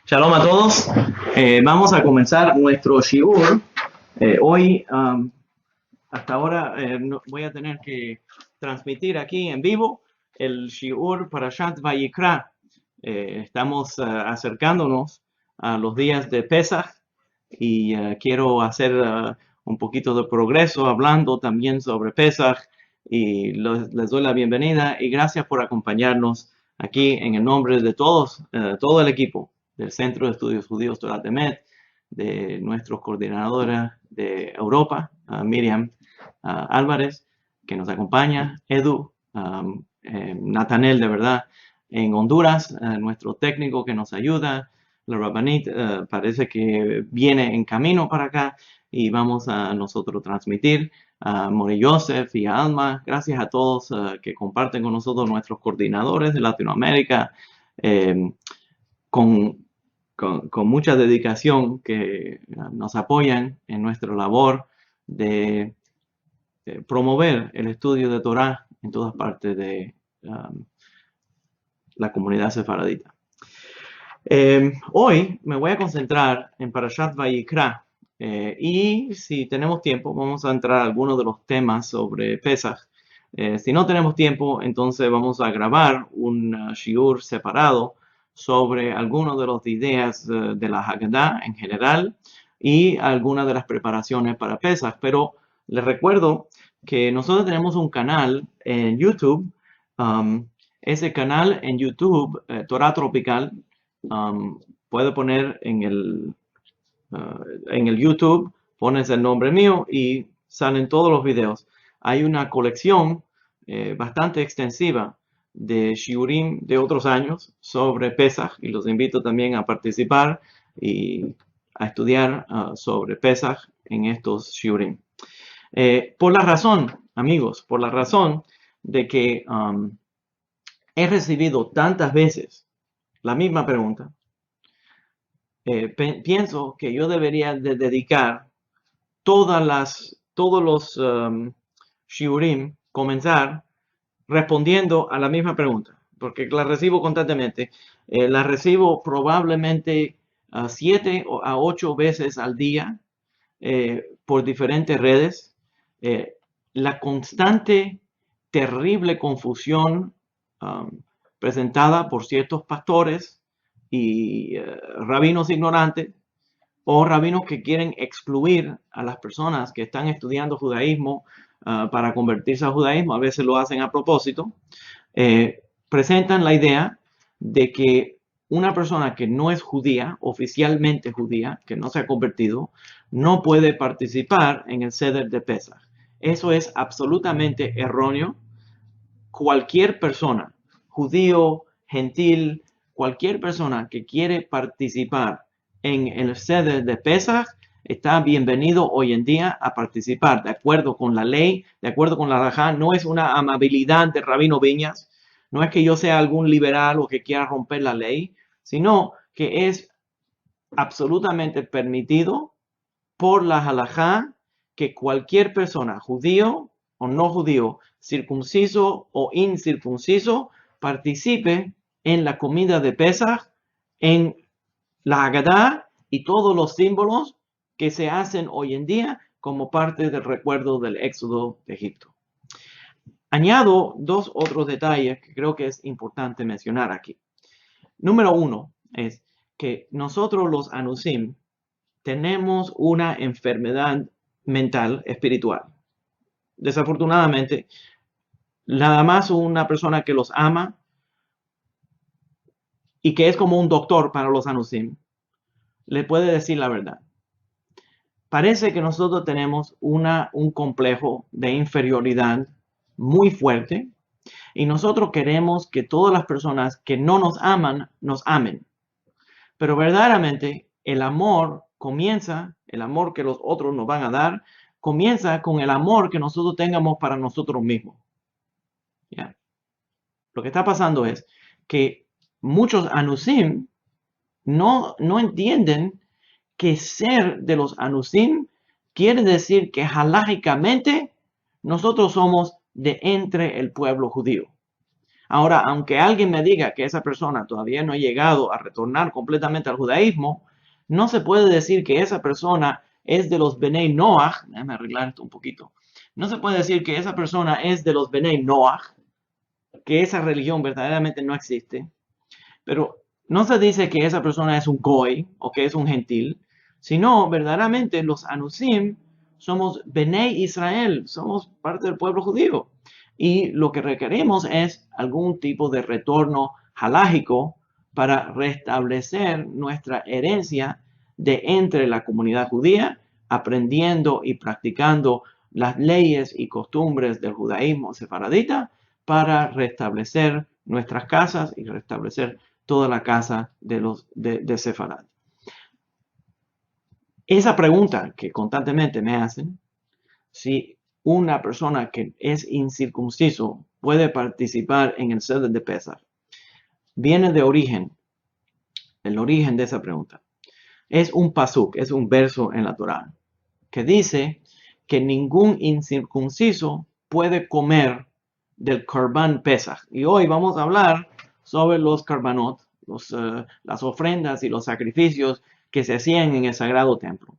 Shalom a todos. Vamos a comenzar nuestro shiur. Hoy, hasta ahora, voy a tener que transmitir aquí en vivo el shiur Parashat Vayikra. Estamos acercándonos a los días de Pesach y quiero hacer un poquito de progreso hablando también sobre Pesach y les doy la bienvenida y gracias por acompañarnos aquí en el nombre de todos, todo el equipo del Centro de Estudios Judíos Torat Emet, de nuestra coordinadora de Europa, Miriam Álvarez, que nos acompaña, Edu, Natanel, de verdad, en Honduras, nuestro técnico que nos ayuda, la Rabbanit parece que viene en camino para acá y vamos a nosotros transmitir a Mori Yosef y a Alma. Gracias a todos que comparten con nosotros, nuestros coordinadores de Latinoamérica, con mucha dedicación que nos apoyan en nuestra labor de promover el estudio de Torah en todas partes de la comunidad sefaradita. Hoy me voy a concentrar en Parashat Vayikra y si tenemos tiempo vamos a entrar a algunos de los temas sobre Pesach. Si no tenemos tiempo, entonces vamos a grabar un shiur separado sobre algunas de las ideas de la Haggadah en general y algunas de las preparaciones para Pesach. Pero les recuerdo que nosotros tenemos un canal en YouTube. Ese canal en YouTube, Torah Tropical, puede poner en el YouTube, pones el nombre mío y salen todos los videos. Hay una colección bastante extensiva de shiurim de otros años sobre Pesach y los invito también a participar y a estudiar sobre Pesach en estos shiurim. Por la razón, amigos, por la razón de que he recibido tantas veces la misma pregunta, pienso que yo debería de dedicar todos los shiurim, comenzar respondiendo a la misma pregunta, porque la recibo constantemente. La recibo probablemente 7 a 8 veces al día por diferentes redes. La constante, terrible confusión presentada por ciertos pastores y rabinos ignorantes o rabinos que quieren excluir a las personas que están estudiando judaísmo para convertirse al judaísmo, a veces lo hacen a propósito, presentan la idea de que una persona que no es judía, oficialmente judía, que no se ha convertido, no puede participar en el Seder de Pesach. Eso es absolutamente erróneo. Cualquier persona, judío, gentil, cualquier persona que quiere participar en el Seder de Pesach está bienvenido hoy en día a participar de acuerdo con la ley, de acuerdo con la halajá. No es una amabilidad de Rabino Viñas, no es que yo sea algún liberal o que quiera romper la ley, sino que es absolutamente permitido por la halajá que cualquier persona, judío o no judío, circunciso o incircunciso, participe en la comida de Pesach, en la Haggadah y todos los símbolos que se hacen hoy en día como parte del recuerdo del éxodo de Egipto. Añado dos otros detalles que creo que es importante mencionar aquí. Número uno es que nosotros los Anusim tenemos una enfermedad mental, espiritual. Desafortunadamente, nada más una persona que los ama y que es como un doctor para los Anusim, le puede decir la verdad. Parece que nosotros tenemos un complejo de inferioridad muy fuerte y nosotros queremos que todas las personas que no nos aman, nos amen. Pero verdaderamente el amor comienza, el amor que los otros nos van a dar, comienza con el amor que nosotros tengamos para nosotros mismos. ¿Ya? Lo que está pasando es que muchos Anusim no entienden que ser de los Anusim quiere decir que halágicamente nosotros somos de entre el pueblo judío. Ahora, aunque alguien me diga que esa persona todavía no ha llegado a retornar completamente al judaísmo, no se puede decir que esa persona es de los Benei Noach. Déjame arreglar esto un poquito. No se puede decir que esa persona es de los Benei Noach, que esa religión verdaderamente no existe. Pero no se dice que esa persona es un goy o que es un gentil, sino verdaderamente los Anusim somos Benei Israel, somos parte del pueblo judío. Y lo que requerimos es algún tipo de retorno halágico para restablecer nuestra herencia de entre la comunidad judía, aprendiendo y practicando las leyes y costumbres del judaísmo sefaradita para restablecer nuestras casas y restablecer toda la casa de Sefarad. Esa pregunta que constantemente me hacen, si una persona que es incircunciso puede participar en el Seder de Pesach, viene de origen, el origen de esa pregunta. Es un pasuk, es un verso en la Torá, que dice que ningún incircunciso puede comer del Korban Pesach. Y hoy vamos a hablar sobre los Korbanot, las ofrendas y los sacrificios que se hacían en el sagrado templo.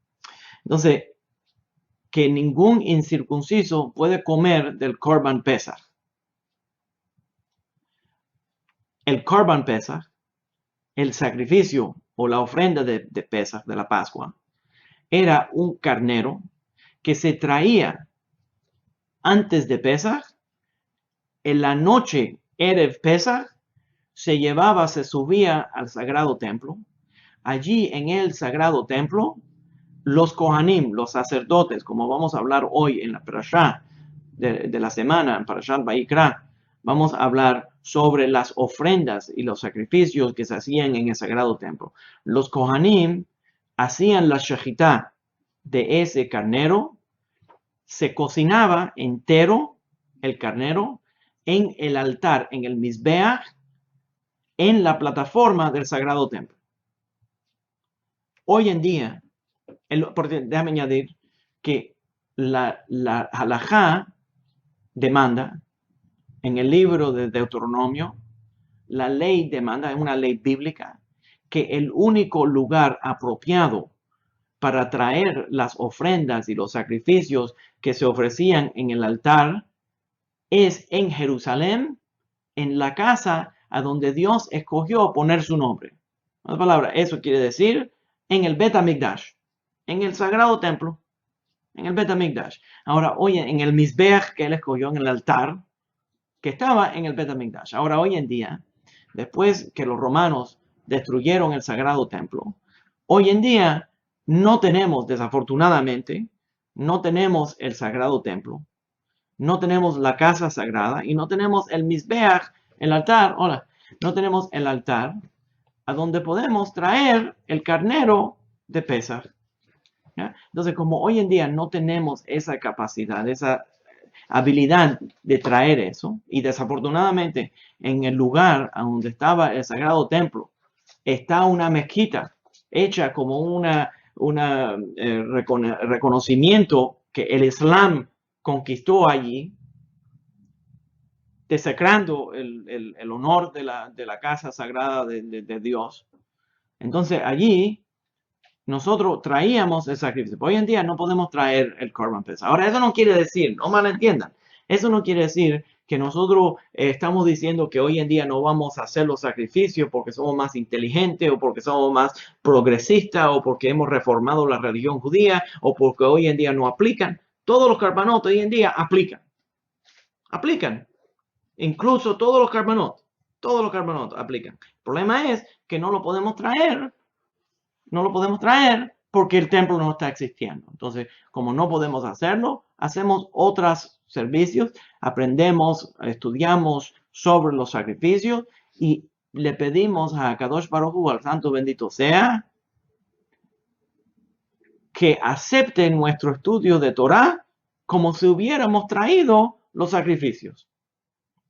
Entonces, que ningún incircunciso puede comer del Korban Pesach. El Korban Pesach, el sacrificio o la ofrenda de Pesach, de la Pascua, era un carnero que se traía antes de Pesach. En la noche Erev Pesach se subía al sagrado templo. Allí en el sagrado templo, los Kohanim, los sacerdotes, como vamos a hablar hoy en la Parashá de la semana, en Parashat Vayikra, vamos a hablar sobre las ofrendas y los sacrificios que se hacían en el sagrado templo. Los Kohanim hacían la shechitá de ese carnero, se cocinaba entero el carnero en el altar, en el Mizbeach, en la plataforma del sagrado templo. Hoy en día, déjame añadir que la halajá demanda en el libro de Deuteronomio, la ley demanda, es una ley bíblica, que el único lugar apropiado para traer las ofrendas y los sacrificios que se ofrecían en el altar es en Jerusalén, en la casa a donde Dios escogió poner su nombre. En otras palabras, eso quiere decir en el Bet HaMikdash, en el sagrado templo, en el Bet HaMikdash. Ahora, hoy en el Mizbeach que él escogió en el altar, que estaba en el Bet HaMikdash. Ahora, hoy en día, después que los romanos destruyeron el sagrado templo, hoy en día no tenemos, desafortunadamente, no tenemos el sagrado templo, no tenemos la casa sagrada y no tenemos el Mizbeach, el altar, no tenemos el altar a donde podemos traer el carnero de Pesach. ¿Ya? Entonces, como hoy en día no tenemos esa capacidad, esa habilidad de traer eso, y desafortunadamente en el lugar donde estaba el sagrado templo está una mezquita hecha como reconocimiento que el Islam conquistó allí, desecrando el honor de la casa sagrada de Dios. Entonces allí nosotros traíamos el sacrificio. Hoy en día no podemos traer el Korban Pesach. Ahora, eso no quiere decir, no malentiendan, eso no quiere decir que nosotros estamos diciendo que hoy en día no vamos a hacer los sacrificios porque somos más inteligentes o porque somos más progresistas o porque hemos reformado la religión judía o porque hoy en día no aplican. Todos los Korbanot hoy en día aplican. Aplican. Incluso todos los Korbanot aplican. El problema es que no lo podemos traer. No lo podemos traer porque el templo no está existiendo. Entonces, como no podemos hacerlo, hacemos otros servicios, aprendemos, estudiamos sobre los sacrificios y le pedimos a Kadosh Baruj Hu, al Santo Bendito sea, que acepte nuestro estudio de Torah como si hubiéramos traído los sacrificios.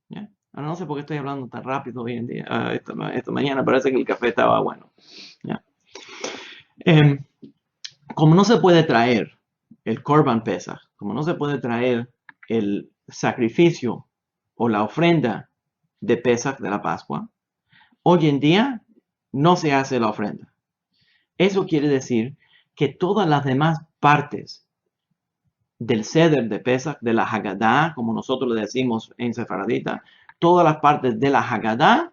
¿Ya? Ahora no sé por qué estoy hablando tan rápido hoy en día. Esta mañana parece que el café estaba bueno. ¿Ya? Como no se puede traer el Korban Pesach, como no se puede traer el sacrificio o la ofrenda de Pesach, de la Pascua, hoy en día no se hace la ofrenda. Eso quiere decir que todas las demás partes del Seder de Pesach, de la Haggadah, como nosotros le decimos en sefaradita, todas las partes de la Haggadah,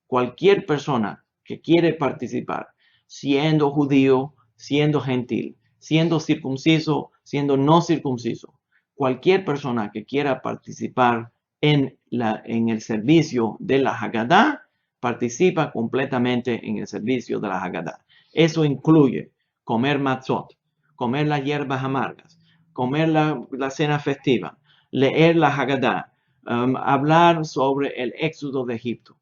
cualquier persona que quiere participar, siendo judío, siendo gentil, siendo circunciso, siendo no circunciso, cualquier persona que quiera participar en el servicio de la Haggadah, participa completamente en el servicio de la Haggadah. Eso incluye comer matzot, comer las hierbas amargas, comer la cena festiva, leer la Haggadah, hablar sobre el éxodo de Egipto.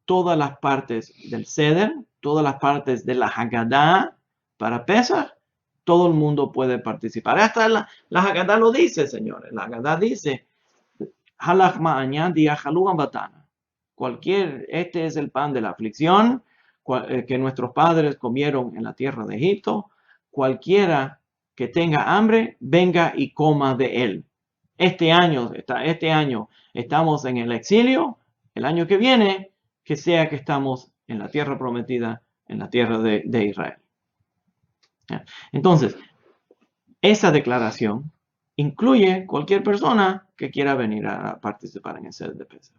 Todas las partes del Seder, todas las partes de la Haggadah para Pesach, todo el mundo puede participar. Hasta la Haggadah lo dice, señores. La Haggadah dice, Halach ma'añan diajalugan batana. Este es el pan de la aflicción que nuestros padres comieron en la tierra de Egipto. Cualquiera que tenga hambre, venga y coma de él. Este año estamos en el exilio. El año que viene, que sea que estamos en la tierra prometida, en la tierra de Israel. Entonces, esa declaración incluye cualquier persona que quiera venir a participar en el Seder de Pesach.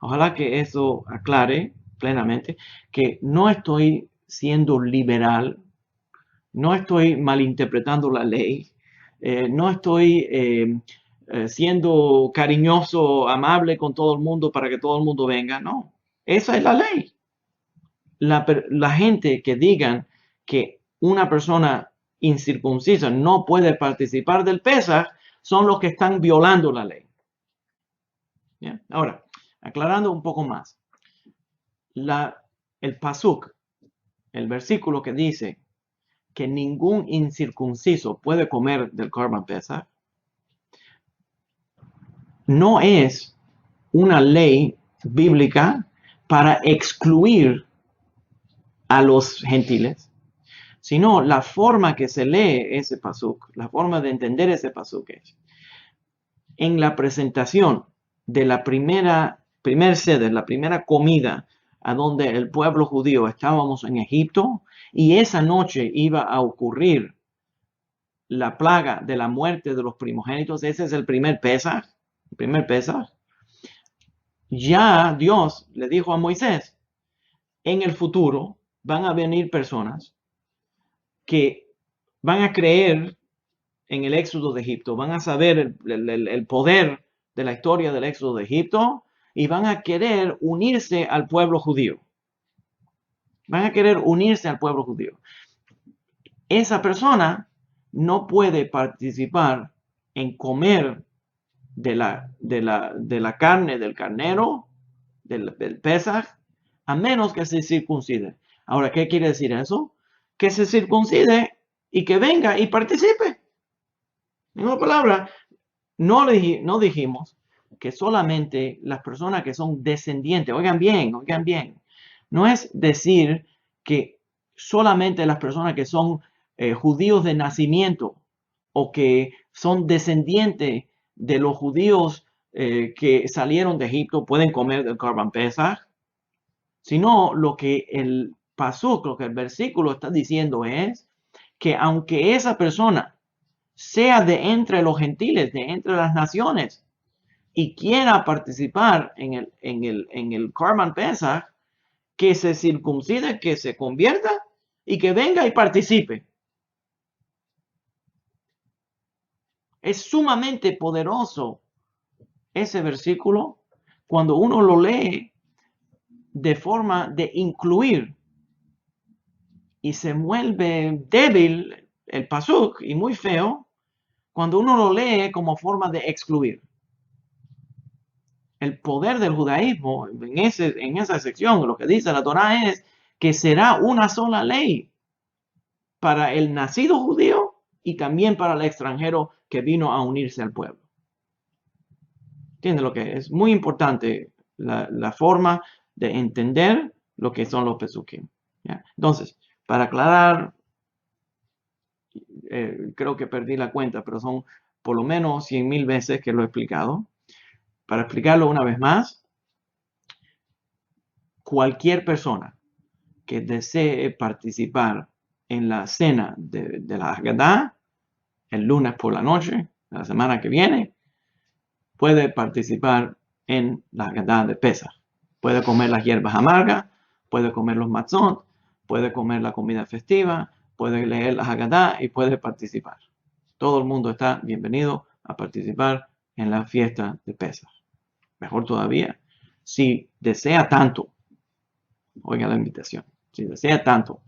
Ojalá que eso aclare plenamente que no estoy siendo liberal, no estoy malinterpretando la ley, no estoy siendo cariñoso, amable con todo el mundo para que todo el mundo venga. No, esa es la ley. La gente que digan que una persona incircuncisa no puede participar del Pesach son los que están violando la ley. ¿Bien? Ahora, aclarando un poco más. El pasuk, el versículo que dice que ningún incircunciso puede comer del Korban Pesach, no es una ley bíblica para excluir a los gentiles, sino la forma que se lee ese pasuk, la forma de entender ese pasuk es en la presentación de la primer seder, la primera comida a donde el pueblo judío estábamos en Egipto, y esa noche iba a ocurrir la plaga de la muerte de los primogénitos. Ese es el primer Pesaj. Ya Dios le dijo a Moisés, en el futuro van a venir personas que van a creer en el éxodo de Egipto, van a saber el poder de la historia del éxodo de Egipto y van a querer unirse al pueblo judío. Van a querer unirse al pueblo judío. Esa persona no puede participar en comer de la carne del carnero, del Pesaj, a menos que se circuncide. Ahora, ¿qué quiere decir eso? Que se circuncide y que venga y participe. En una palabra, no dijimos que solamente las personas que son descendientes, oigan bien, no es decir que solamente las personas que son judíos de nacimiento o que son descendientes de los judíos que salieron de Egipto pueden comer del Korban Pesach, sino lo que el pasuk, lo que el versículo está diciendo es que aunque esa persona sea de entre los gentiles, de entre las naciones, y quiera participar en el Korban Pesach, que se circuncide, que se convierta y que venga y participe. Es sumamente poderoso ese versículo cuando uno lo lee de forma de incluir y se vuelve débil el pasuk y muy feo cuando uno lo lee como forma de excluir. El poder del judaísmo en esa sección, lo que dice la Torá es que será una sola ley para el nacido judío y también para el extranjero que vino a unirse al pueblo. ¿Entienden lo que es? Muy importante la forma de entender lo que son los pesukim. ¿Ya? Entonces, para aclarar, creo que perdí la cuenta, pero son por lo menos 100,000 veces que lo he explicado. Para explicarlo una vez más, cualquier persona que desee participar en la cena de la Haggadah el lunes por la noche, la semana que viene, puede participar en la Haggadah de Pesach. Puede comer las hierbas amargas, puede comer los matzot, puede comer la comida festiva, puede leer la Haggadah y puede participar. Todo el mundo está bienvenido a participar en la fiesta de Pesach. Mejor todavía, si desea tanto, oiga la invitación, si desea tanto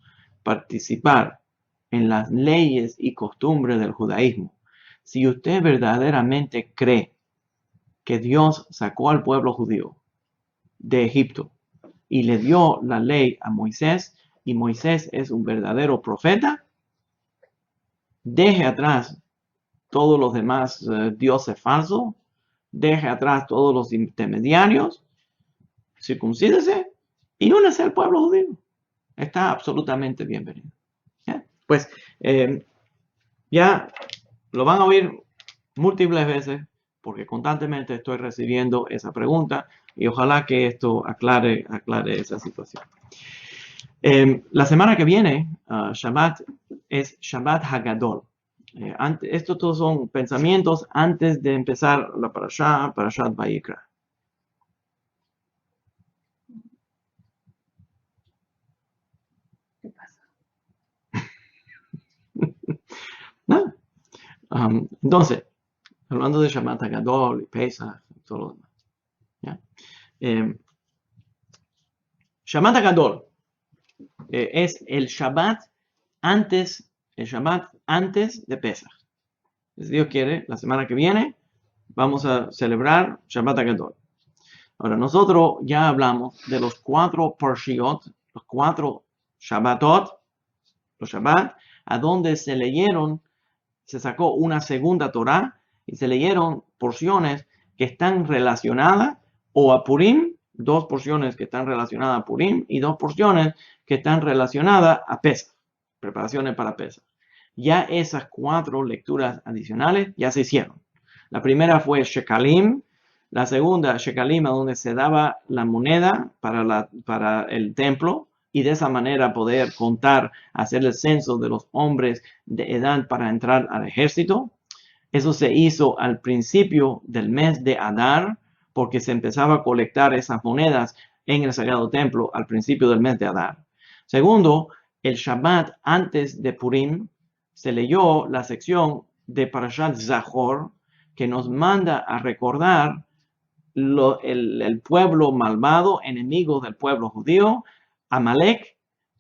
participar en las leyes y costumbres del judaísmo, si usted verdaderamente cree que Dios sacó al pueblo judío de Egipto y le dio la ley a Moisés, y Moisés es un verdadero profeta, deje atrás todos los demás dioses falsos, deje atrás todos los intermediarios, circuncídese y únase al pueblo judío. Está absolutamente bienvenido. ¿Ya? Pues ya lo van a oír múltiples veces porque constantemente estoy recibiendo esa pregunta y ojalá que esto aclare esa situación. La semana que viene, Shabbat es Shabbat Hagadol. Estos todos son pensamientos antes de empezar la Parashat Vayikra. ¿Qué pasa? Nada. Entonces, hablando de Shabbat Hagadol y Pesach y todo lo demás. ¿Ya? Shabbat Hagadol es el Shabbat antes de Pesach. Si Dios quiere, la semana que viene vamos a celebrar Shabbat Hagadol. Ahora, nosotros ya hablamos de los 4 Parshiot, los 4 Shabbatot, los Shabbat, a donde se sacó una segunda Torah y se leyeron porciones que están relacionadas o a Purim, 2 porciones que están relacionadas a Purim y 2 porciones que están relacionadas a Pesach, preparaciones para Pesach. Ya esas 4 lecturas adicionales ya se hicieron. La primera fue Shekalim, la segunda Shekalim, donde se daba la moneda para el templo y de esa manera poder contar, hacer el censo de los hombres de edad para entrar al ejército. Eso se hizo al principio del mes de Adar, porque se empezaba a colectar esas monedas en el Sagrado Templo al principio del mes de Adar. Segundo, el Shabbat antes de Purim, se leyó la sección de Parashat Zachor, que nos manda a recordar el pueblo malvado, enemigo del pueblo judío, Amalek,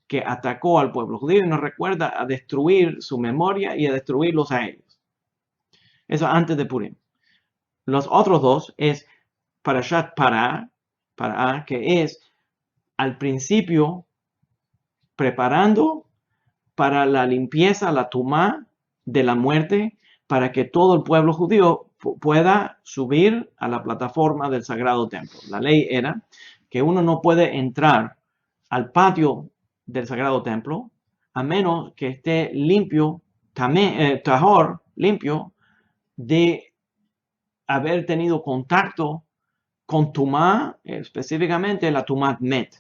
que atacó al pueblo judío y nos recuerda a destruir su memoria y a destruirlos a ellos. Eso antes de Purim. Los otros 2 es Parashat Parah, que es al principio preparando para la limpieza, la tumá de la muerte, para que todo el pueblo judío pueda subir a la plataforma del Sagrado Templo. La ley era que uno no puede entrar al patio del Sagrado Templo a menos que esté limpio, tahor, limpio, de haber tenido contacto con tumá, específicamente la tumat met,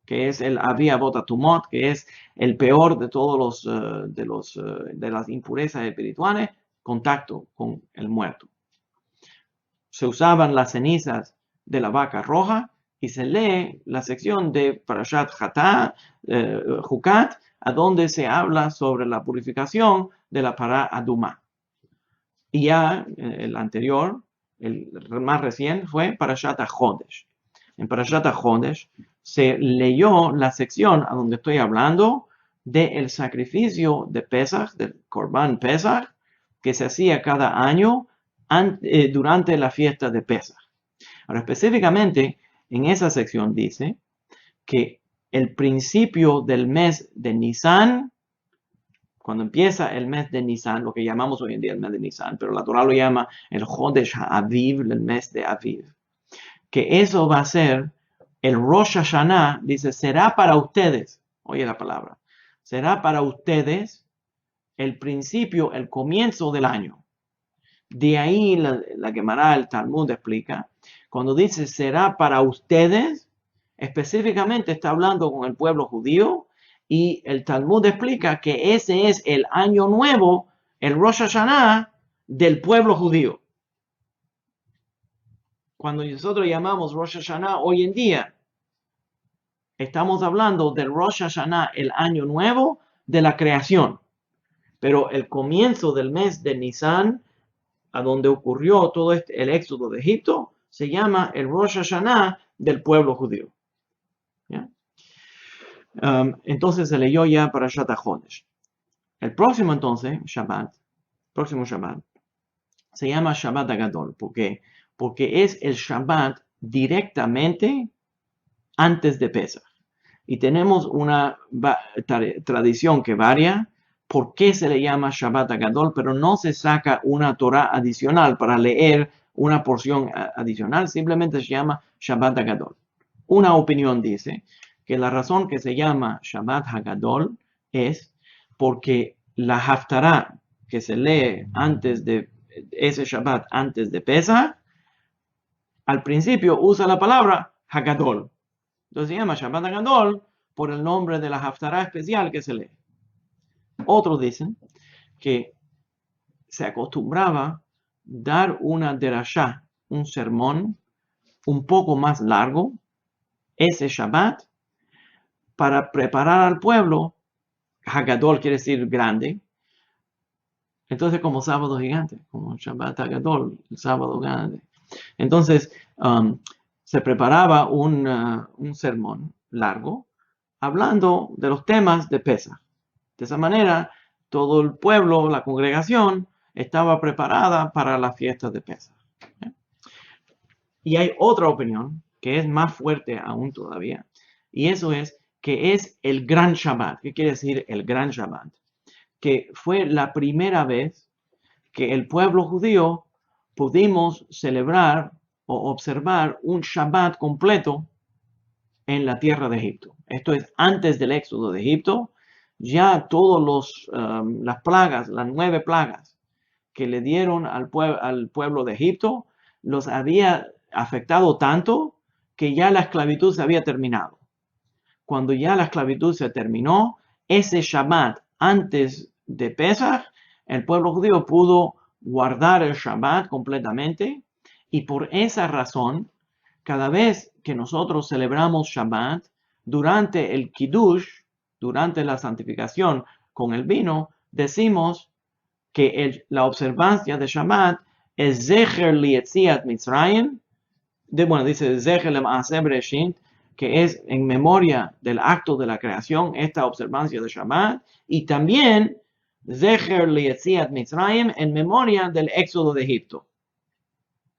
que es el avia bota tumot, que es el peor de todos de las impurezas espirituales, contacto con el muerto. Se usaban las cenizas de la vaca roja y se lee la sección de Parashat Hukat, a donde se habla sobre la purificación de la Pará Adumá. Y ya el anterior, el más reciente, fue Parashat HaChodesh. En Parashat HaChodesh se leyó la sección a donde estoy hablando del sacrificio de Pesach, del Korban Pesach, que se hacía cada año durante la fiesta de Pesach. Ahora, específicamente, en esa sección dice que el principio del mes de Nisan, cuando empieza el mes de Nisan, lo que llamamos hoy en día el mes de Nisan, pero la Torah lo llama el Chodesh HaAviv, el mes de Aviv, que eso va a ser el Rosh Hashanah, dice, será para ustedes, oye la palabra, será para ustedes el principio, el comienzo del año. De ahí la Gemara, el Talmud explica, cuando dice será para ustedes, específicamente está hablando con el pueblo judío, y el Talmud explica que ese es el año nuevo, el Rosh Hashanah del pueblo judío. Cuando nosotros llamamos Rosh Hashanah hoy en día, estamos hablando del Rosh Hashanah, el año nuevo de la creación. Pero el comienzo del mes de Nisan, a donde ocurrió todo el éxodo de Egipto, se llama el Rosh Hashanah del pueblo judío. ¿Ya? Entonces se leyó ya para Parashat HaChodesh. El próximo entonces, próximo Shabbat, se llama Shabbat Agadol. ¿Por qué? Porque es el Shabbat directamente antes de Pesach. Y tenemos una tradición que varía por qué se le llama Shabbat Agadol, pero no se saca una Torah adicional para leer una porción adicional, simplemente se llama Shabbat Agadol. Una opinión dice que la razón que se llama Shabbat Agadol es porque la Haftarah que se lee antes de ese Shabbat, antes de Pesach, al principio usa la palabra Hagadol. Entonces se llama Shabbat Agadol por el nombre de la Haftarah especial que se lee. Otros dicen que se acostumbraba dar una derashá, un sermón un poco más largo, ese Shabbat, para preparar al pueblo. Hagadol quiere decir grande. Entonces, como sábado gigante, como Shabbat Hagadol, el sábado grande. Entonces, se preparaba un sermón largo, hablando de los temas de Pesach. De esa manera, todo el pueblo, la congregación, estaba preparada para la fiesta de Pesach. Y hay otra opinión que es más fuerte aún todavía, y eso es que es el Gran Shabbat. ¿Qué quiere decir el Gran Shabbat? Que fue la primera vez que el pueblo judío pudimos celebrar o observar un Shabbat completo en la tierra de Egipto. Esto es antes del éxodo de Egipto. Ya todas las plagas, las 9 plagas que le dieron al pueblo de Egipto, los había afectado tanto que ya la esclavitud se había terminado. Cuando ya la esclavitud se terminó, ese Shabbat antes de Pesach, el pueblo judío pudo guardar el Shabbat completamente, y por esa razón, cada vez que nosotros celebramos Shabbat, durante el Kiddush, durante la santificación con el vino, decimos que la observancia de Shabbat es Zecher Lietziat Mitzrayim, dice Zecher Lema'aseh Bereshit, que es en memoria del acto de la creación, esta observancia de Shabbat, y también Zecher Lietziat Mitzrayim, en memoria del éxodo de Egipto.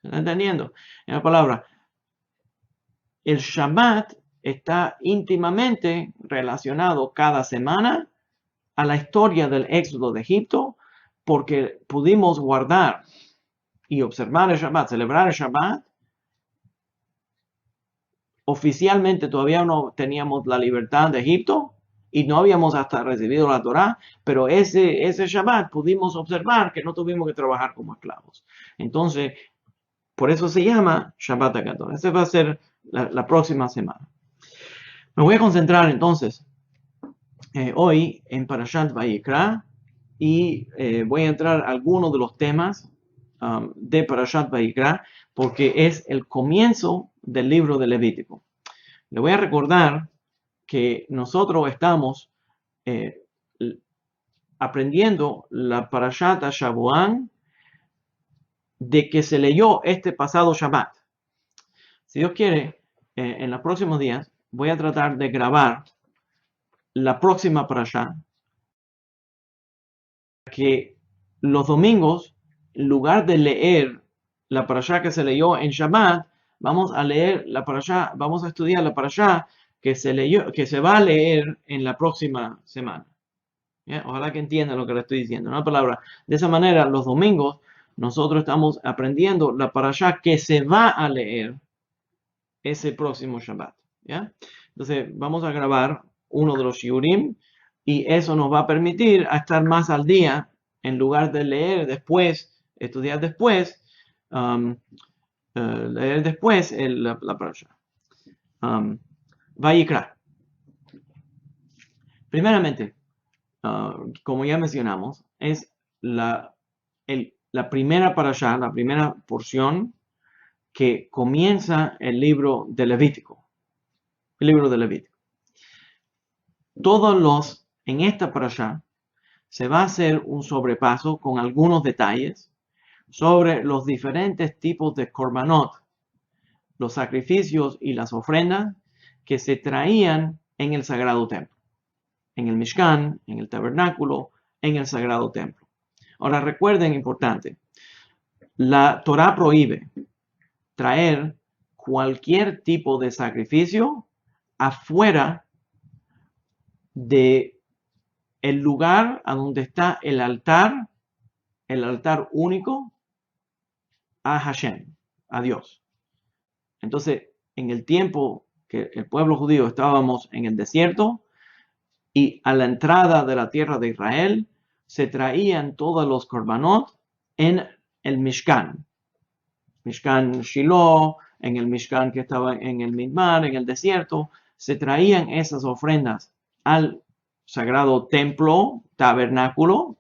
¿Están entendiendo? En la palabra, el Shabbat está íntimamente relacionado cada semana a la historia del éxodo de Egipto, porque pudimos guardar y observar el Shabbat, celebrar el Shabbat. Oficialmente todavía no teníamos la libertad de Egipto y no habíamos hasta recibido la Torá, pero ese Shabbat pudimos observar que no tuvimos que trabajar como esclavos. Entonces, por eso se llama Shabbat Agadol. Ese va a ser la próxima semana. Me voy a concentrar entonces hoy en Parashat Vayikra, y voy a entrar a algunos de los temas de Parashat Vayikra, porque es el comienzo del libro de Levítico. Le voy a recordar que nosotros estamos aprendiendo la Parashat Shavuot de que se leyó este pasado Shabbat. Si Dios quiere, en los próximos días voy a tratar de grabar la próxima Parashat, que los domingos, en lugar de leer la parashá que se leyó en Shabbat, vamos a leer la parashá, vamos a estudiar la parashá que se va a leer en la próxima semana. ¿Ya? Ojalá que entiendan lo que le estoy diciendo. Una palabra. De esa manera, los domingos, nosotros estamos aprendiendo la parashá que se va a leer ese próximo Shabbat. ¿Ya? Entonces, vamos a grabar uno de los shiurim, y eso nos va a permitir estar más al día, en lugar de leer después, estudiar después, leer después la parasha. Vayikra. Primeramente, como ya mencionamos, es la primera parashá, la primera porción que comienza el libro de Levítico. El libro de Levítico. En esta parashá se va a hacer un sobrepaso con algunos detalles sobre los diferentes tipos de korbanot, los sacrificios y las ofrendas que se traían en el sagrado templo, en el Mishkan, en el tabernáculo, en el sagrado templo. Ahora recuerden, importante, la Torá prohíbe traer cualquier tipo de sacrificio afuera de el lugar a donde está el altar único a Hashem, a Dios. Entonces, en el tiempo que el pueblo judío estábamos en el desierto y a la entrada de la tierra de Israel, se traían todos los korbanot en el Mishkan. Mishkan Shiloh, en el Mishkan que estaba en el Midbar, en el desierto, se traían esas ofrendas al sagrado templo, tabernáculo,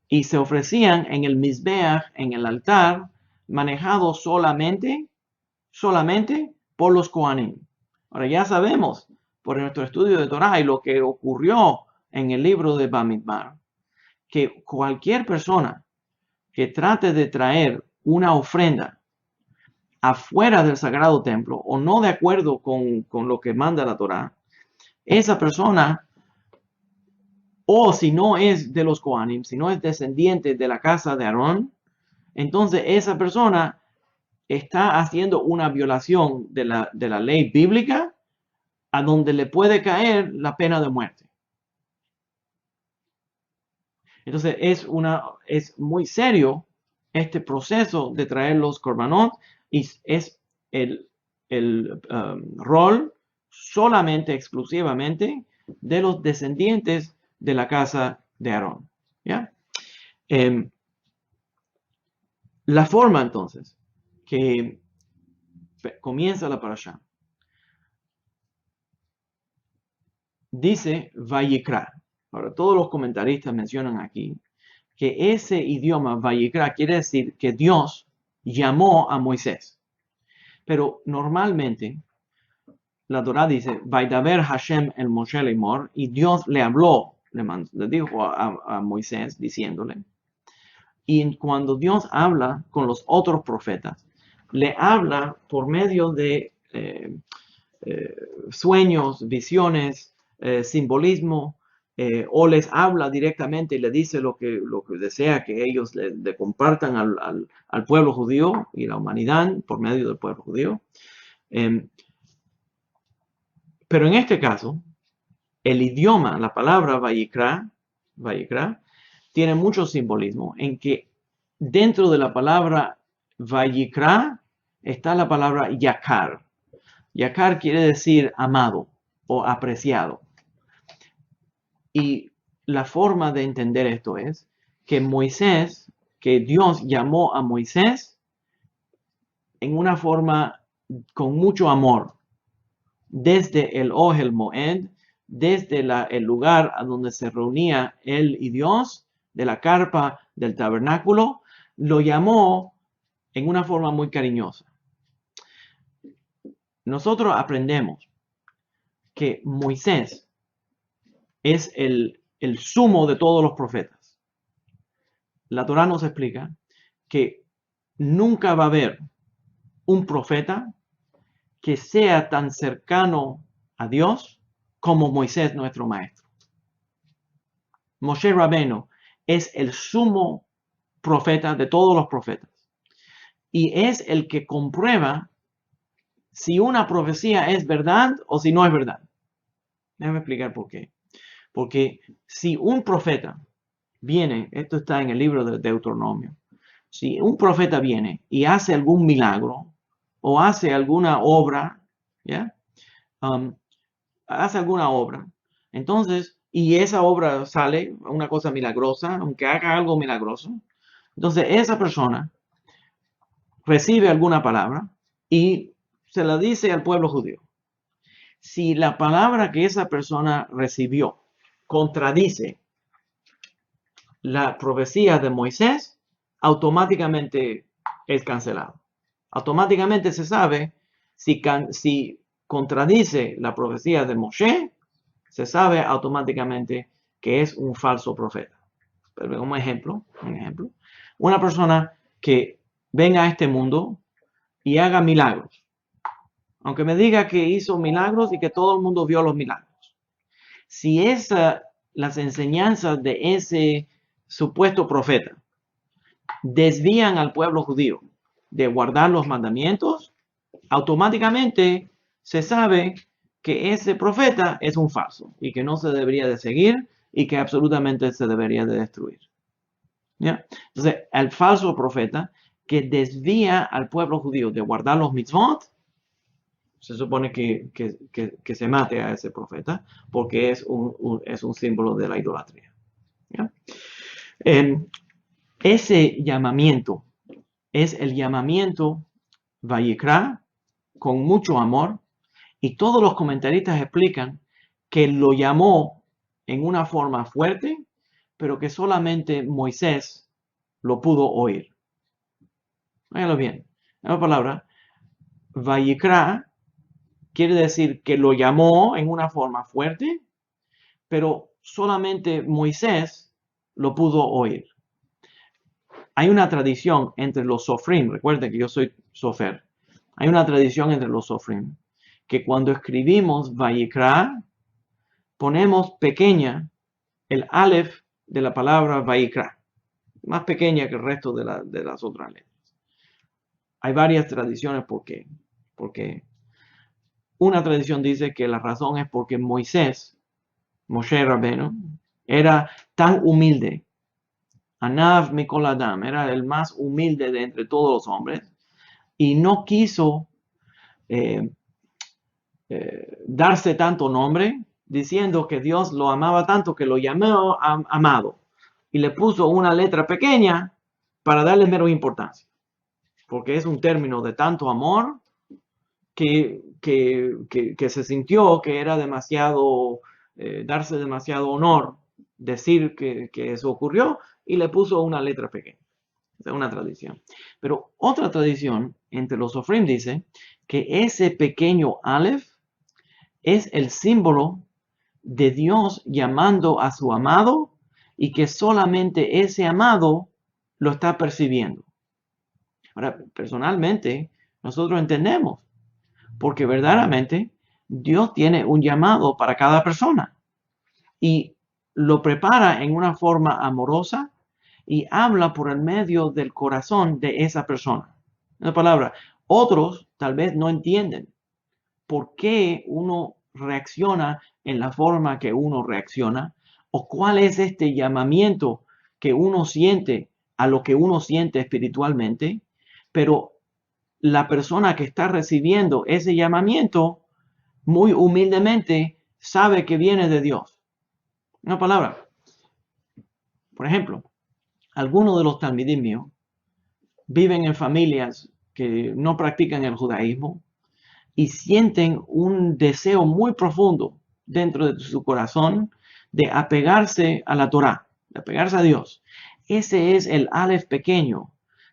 y se ofrecían en el Mizbeach, en el altar, manejado solamente por los Kohanim. Ahora ya sabemos por nuestro estudio de Torah y lo que ocurrió en el libro de Bamidbar, que cualquier persona que trate de traer una ofrenda afuera del sagrado templo o no de acuerdo con lo que manda la Torah, esa persona, o si no es de los Kohanim, si no es descendiente de la casa de Aarón, entonces esa persona está haciendo una violación de la ley bíblica a donde le puede caer la pena de muerte. Entonces es muy serio este proceso de traer los korbanot y es el rol solamente, exclusivamente de los descendientes de la casa de Aarón. ¿Ya? La forma entonces que comienza la parashá dice Vayikra. Ahora, todos los comentaristas mencionan aquí que ese idioma Vayikra quiere decir que Dios llamó a Moisés. Pero normalmente la Torah dice Vaidaber Hashem el Moshe Lemor, y Dios le habló, le dijo a Moisés diciéndole. Y cuando Dios habla con los otros profetas, le habla por medio de sueños, visiones, simbolismo, o les habla directamente y le dice lo que desea que ellos le compartan al pueblo judío y la humanidad por medio del pueblo judío. Pero en este caso, el idioma, la palabra Vayikra, tiene mucho simbolismo en que dentro de la palabra Vayikra está la palabra Yakar. Yakar quiere decir amado o apreciado. Y la forma de entender esto es que Dios llamó a Moisés en una forma con mucho amor, desde el Ohel Moed, desde el lugar a donde se reunía él y Dios, de la carpa del tabernáculo, lo llamó en una forma muy cariñosa. Nosotros aprendemos que Moisés es el sumo de todos los profetas. La Torá nos explica que nunca va a haber un profeta que sea tan cercano a Dios como Moisés, nuestro maestro. Moshe Rabbeinu es el sumo profeta de todos los profetas y es el que comprueba si una profecía es verdad o si no es verdad. Déjame explicar por qué. Porque si un profeta viene, esto está en el libro de Deuteronomio, si un profeta viene y hace algún milagro o hace alguna obra, ¿ya? Hace alguna obra, entonces, y esa obra sale una cosa milagrosa, aunque haga algo milagroso, entonces esa persona recibe alguna palabra y se la dice al pueblo judío. si la palabra que esa persona recibió contradice la profecía de Moisés, automáticamente es cancelado. Automáticamente se sabe si contradice la profecía de Moshe, se sabe automáticamente que es un falso profeta. Pero un ejemplo, una persona que venga a este mundo y haga milagros, aunque me diga que hizo milagros y que todo el mundo vio los milagros. Si las enseñanzas de ese supuesto profeta desvían al pueblo judío de guardar los mandamientos, automáticamente se sabe que ese profeta es un falso y que no se debería de seguir y que absolutamente se debería de destruir. ¿Ya? Entonces, el falso profeta que desvía al pueblo judío de guardar los mitzvot, se supone que se mate a ese profeta porque es un símbolo de la idolatría. ¿Ya? Ese llamamiento es el llamamiento Vayikra con mucho amor, y todos los comentaristas explican que lo llamó en una forma fuerte, pero que solamente Moisés lo pudo oír. Óigalo bien. La palabra Vayikra quiere decir que lo llamó en una forma fuerte, pero solamente Moisés lo pudo oír. Hay una tradición entre los sofrim, recuerden que yo soy sofer, hay una tradición entre los sofrim, que cuando escribimos Vayikra, ponemos pequeña el Aleph de la palabra Vayikra, más pequeña que el resto de las otras letras. Hay varias tradiciones por qué. Porque una tradición dice que la razón es porque Moshe Rabbeinu, era tan humilde. Anav Mikol Adam, era el más humilde de entre todos los hombres, y no quiso darse tanto nombre, diciendo que Dios lo amaba tanto que lo llamó amado, y le puso una letra pequeña para darle menos importancia, porque es un término de tanto amor que se sintió que era demasiado, darse demasiado honor decir que eso ocurrió, y le puso una letra pequeña. Es una tradición. Pero otra tradición entre los sofrim dice que ese pequeño Aleph es el símbolo de Dios llamando a su amado, y que solamente ese amado lo está percibiendo. Ahora, personalmente, nosotros entendemos, porque verdaderamente Dios tiene un llamado para cada persona y lo prepara en una forma amorosa y habla por el medio del corazón de esa persona. En otra palabra, otros tal vez no entienden por qué uno reacciona en la forma que uno reacciona, o cuál es este llamamiento que uno siente a lo que uno siente espiritualmente, pero la persona que está recibiendo ese llamamiento muy humildemente sabe que viene de Dios. Una palabra. Por ejemplo, algunos de los talmidim míos viven en familias que no practican el judaísmo y sienten un deseo muy profundo dentro de su corazón de apegarse a la Torá, de apegarse a Dios. Ese es el Aleph pequeño,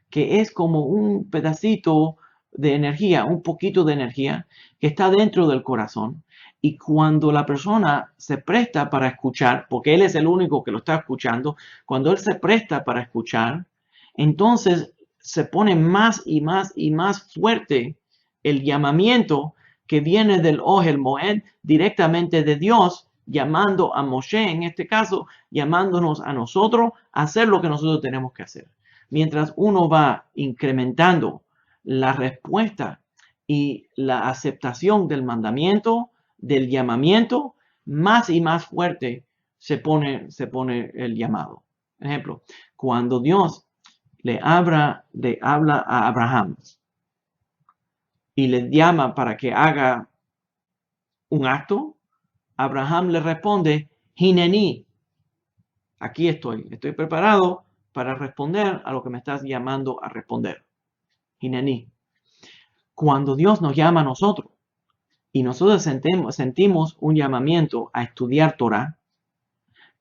que es como un pedacito de energía, un poquito de energía que está dentro del corazón. Y cuando la persona se presta para escuchar, porque él es el único que lo está escuchando, cuando él se presta para escuchar, entonces se pone más y más y más fuerte el llamamiento que viene del Ohel Moed, directamente de Dios, llamando a Moshe, en este caso, llamándonos a nosotros a hacer lo que nosotros tenemos que hacer. Mientras uno va incrementando la respuesta y la aceptación del mandamiento, del llamamiento, más y más fuerte se pone el llamado. Ejemplo, cuando Dios le habla a Abraham y le llama para que haga un acto, Abraham le responde, Hineni, aquí estoy preparado para responder a lo que me estás llamando a responder. Hineni. Cuando Dios nos llama a nosotros y nosotros sentimos un llamamiento a estudiar Torah,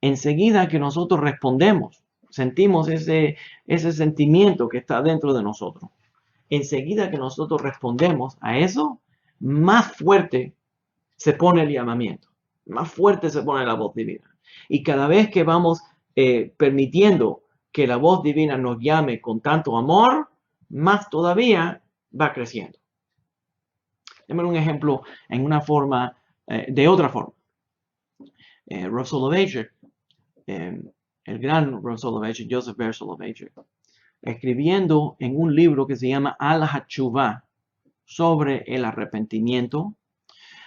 enseguida que nosotros respondemos, sentimos ese sentimiento que está dentro de nosotros. Enseguida que nosotros respondemos a eso, más fuerte se pone el llamamiento, más fuerte se pone la voz divina. Y cada vez que vamos permitiendo que la voz divina nos llame con tanto amor, más todavía va creciendo. Démosle un ejemplo en una forma, de otra forma. Rav Soloveitchik, el gran Rav Soloveitchik, Joseph Ber Soloveitchik, escribiendo en un libro que se llama Al HaTshuvah, sobre el arrepentimiento,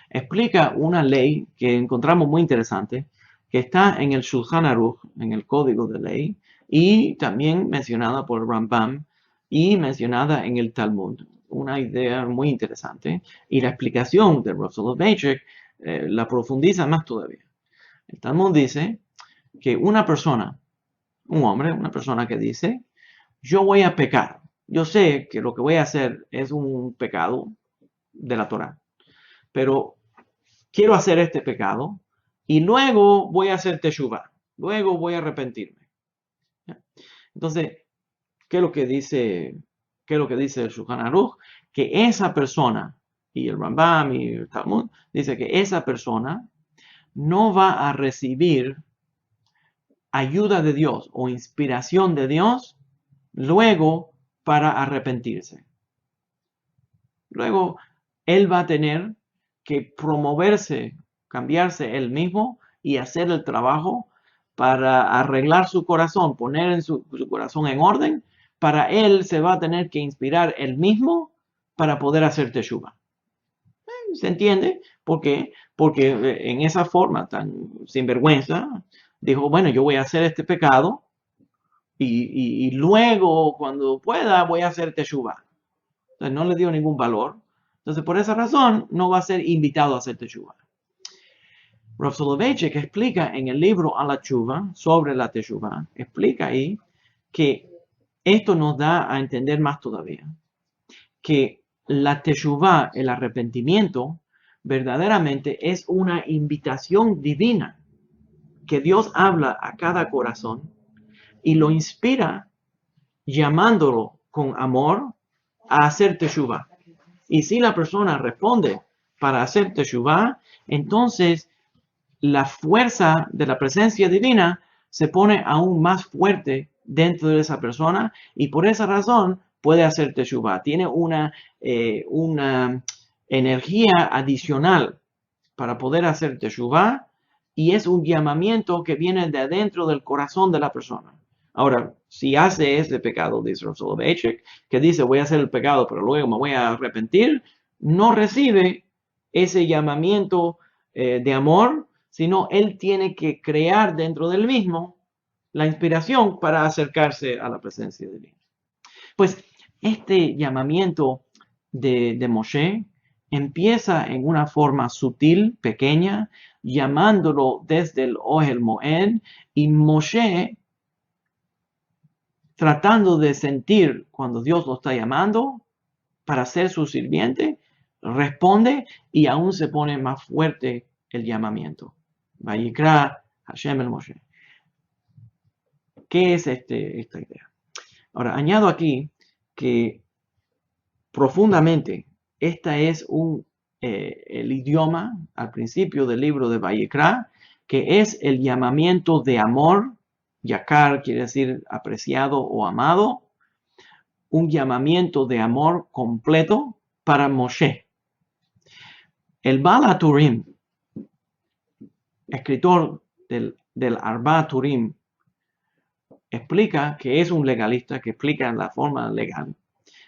explica una ley que encontramos muy interesante, que está en el Shulchan Aruch, en el Código de Ley, y también mencionada por el Rambam, y mencionada en el Talmud. Una idea muy interesante, y la explicación de Rav Soloveitchik la profundiza más todavía. El Talmud dice que una persona, un hombre, una persona que dice, yo voy a pecar, yo sé que lo que voy a hacer es un pecado de la Torah, pero quiero hacer este pecado y luego voy a hacer teshuvah, luego voy a arrepentirme. Entonces, ¿qué es lo que dice el Shulchan Aruch? Que esa persona, y el Rambam y el Talmud, dice que esa persona no va a recibir ayuda de Dios o inspiración de Dios luego para arrepentirse. Luego, él va a tener que promoverse, cambiarse él mismo y hacer el trabajo para arreglar su corazón, poner su corazón en orden. Para él se va a tener que inspirar él mismo para poder hacer teshuvah. ¿Se entiende? ¿Por qué? Porque en esa forma tan sinvergüenza, dijo, bueno, yo voy a hacer este pecado y luego, cuando pueda, voy a hacer teshuvah. Entonces, no le dio ningún valor. Entonces, por esa razón, no va a ser invitado a hacer teshuvah. Rav Soloveitchik explica en el libro Al HaTshuvah sobre la teshuvah, explica ahí que esto nos da a entender más todavía, que la teshuvah, el arrepentimiento, verdaderamente es una invitación divina, que Dios habla a cada corazón y lo inspira llamándolo con amor a hacer teshuvah. Y si la persona responde para hacer teshuvah, entonces la fuerza de la presencia divina se pone aún más fuerte dentro de esa persona y por esa razón puede hacer teshuvah. Tiene una energía adicional para poder hacer teshuvah y es un llamamiento que viene de adentro del corazón de la persona. Ahora, si hace ese pecado, dice Rav Soloveitchik, que dice voy a hacer el pecado pero luego me voy a arrepentir, no recibe ese llamamiento de amor, sino él tiene que crear dentro del mismo la inspiración para acercarse a la presencia divina. Pues este llamamiento de Moshe empieza en una forma sutil, pequeña, llamándolo desde el Ohel Moed, y Moshe, tratando de sentir cuando Dios lo está llamando para ser su sirviente, responde y aún se pone más fuerte el llamamiento. Vayikra Hashem el Moshe. ¿Qué es esta idea? Ahora, añado aquí que profundamente este es el idioma al principio del libro de Vayikra, que es el llamamiento de amor. Yakar quiere decir apreciado o amado. Un llamamiento de amor completo para Moshe. El Baal HaTurim, escritor del Arba Turim, explica que es un legalista, que explica la forma legal.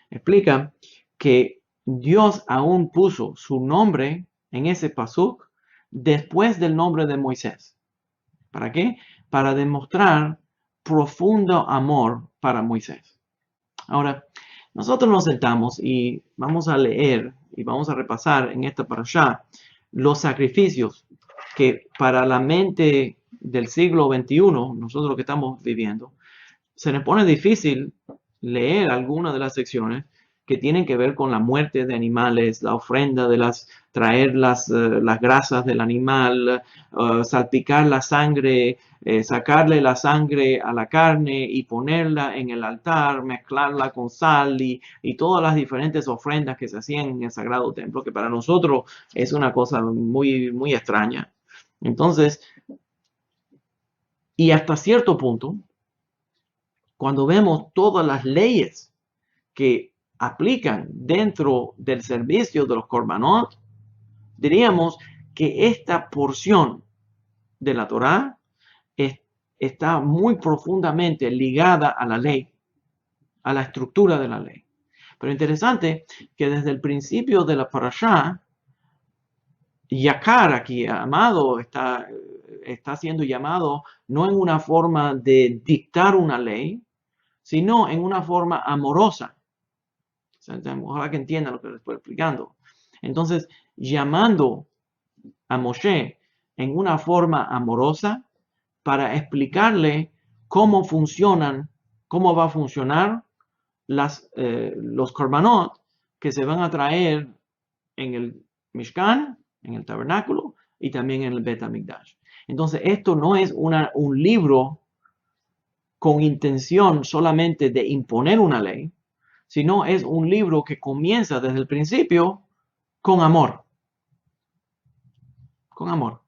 Explica que Dios aún puso su nombre en ese pasuk después del nombre de Moisés. ¿Para qué? Para demostrar profundo amor para Moisés. Ahora, nosotros nos sentamos y vamos a leer y vamos a repasar en esta parashá los sacrificios que para la mente del siglo XXI, nosotros lo que estamos viviendo, se nos pone difícil leer algunas de las secciones que tienen que ver con la muerte de animales, la ofrenda de traer las grasas del animal, salpicar la sangre, sacarle la sangre a la carne y ponerla en el altar, mezclarla con sal y todas las diferentes ofrendas que se hacían en el Sagrado Templo, que para nosotros es una cosa muy, muy extraña. Entonces, y hasta cierto punto, cuando vemos todas las leyes que aplican dentro del servicio de los Korbanot, diríamos que esta porción de la Torá está muy profundamente ligada a la ley, a la estructura de la ley. Pero interesante que desde el principio de la parashá, Yakar aquí, amado, está siendo llamado no en una forma de dictar una ley, sino en una forma amorosa. Ojalá que entiendan lo que les estoy explicando. Entonces, llamando a Moshe en una forma amorosa para explicarle cómo funcionan, cómo va a funcionar los korbanot que se van a traer en el Mishkan, en el tabernáculo y también en el Bet HaMikdash. Entonces, esto no es un libro con intención solamente de imponer una ley, sino es un libro que comienza desde el principio con amor. Con amor.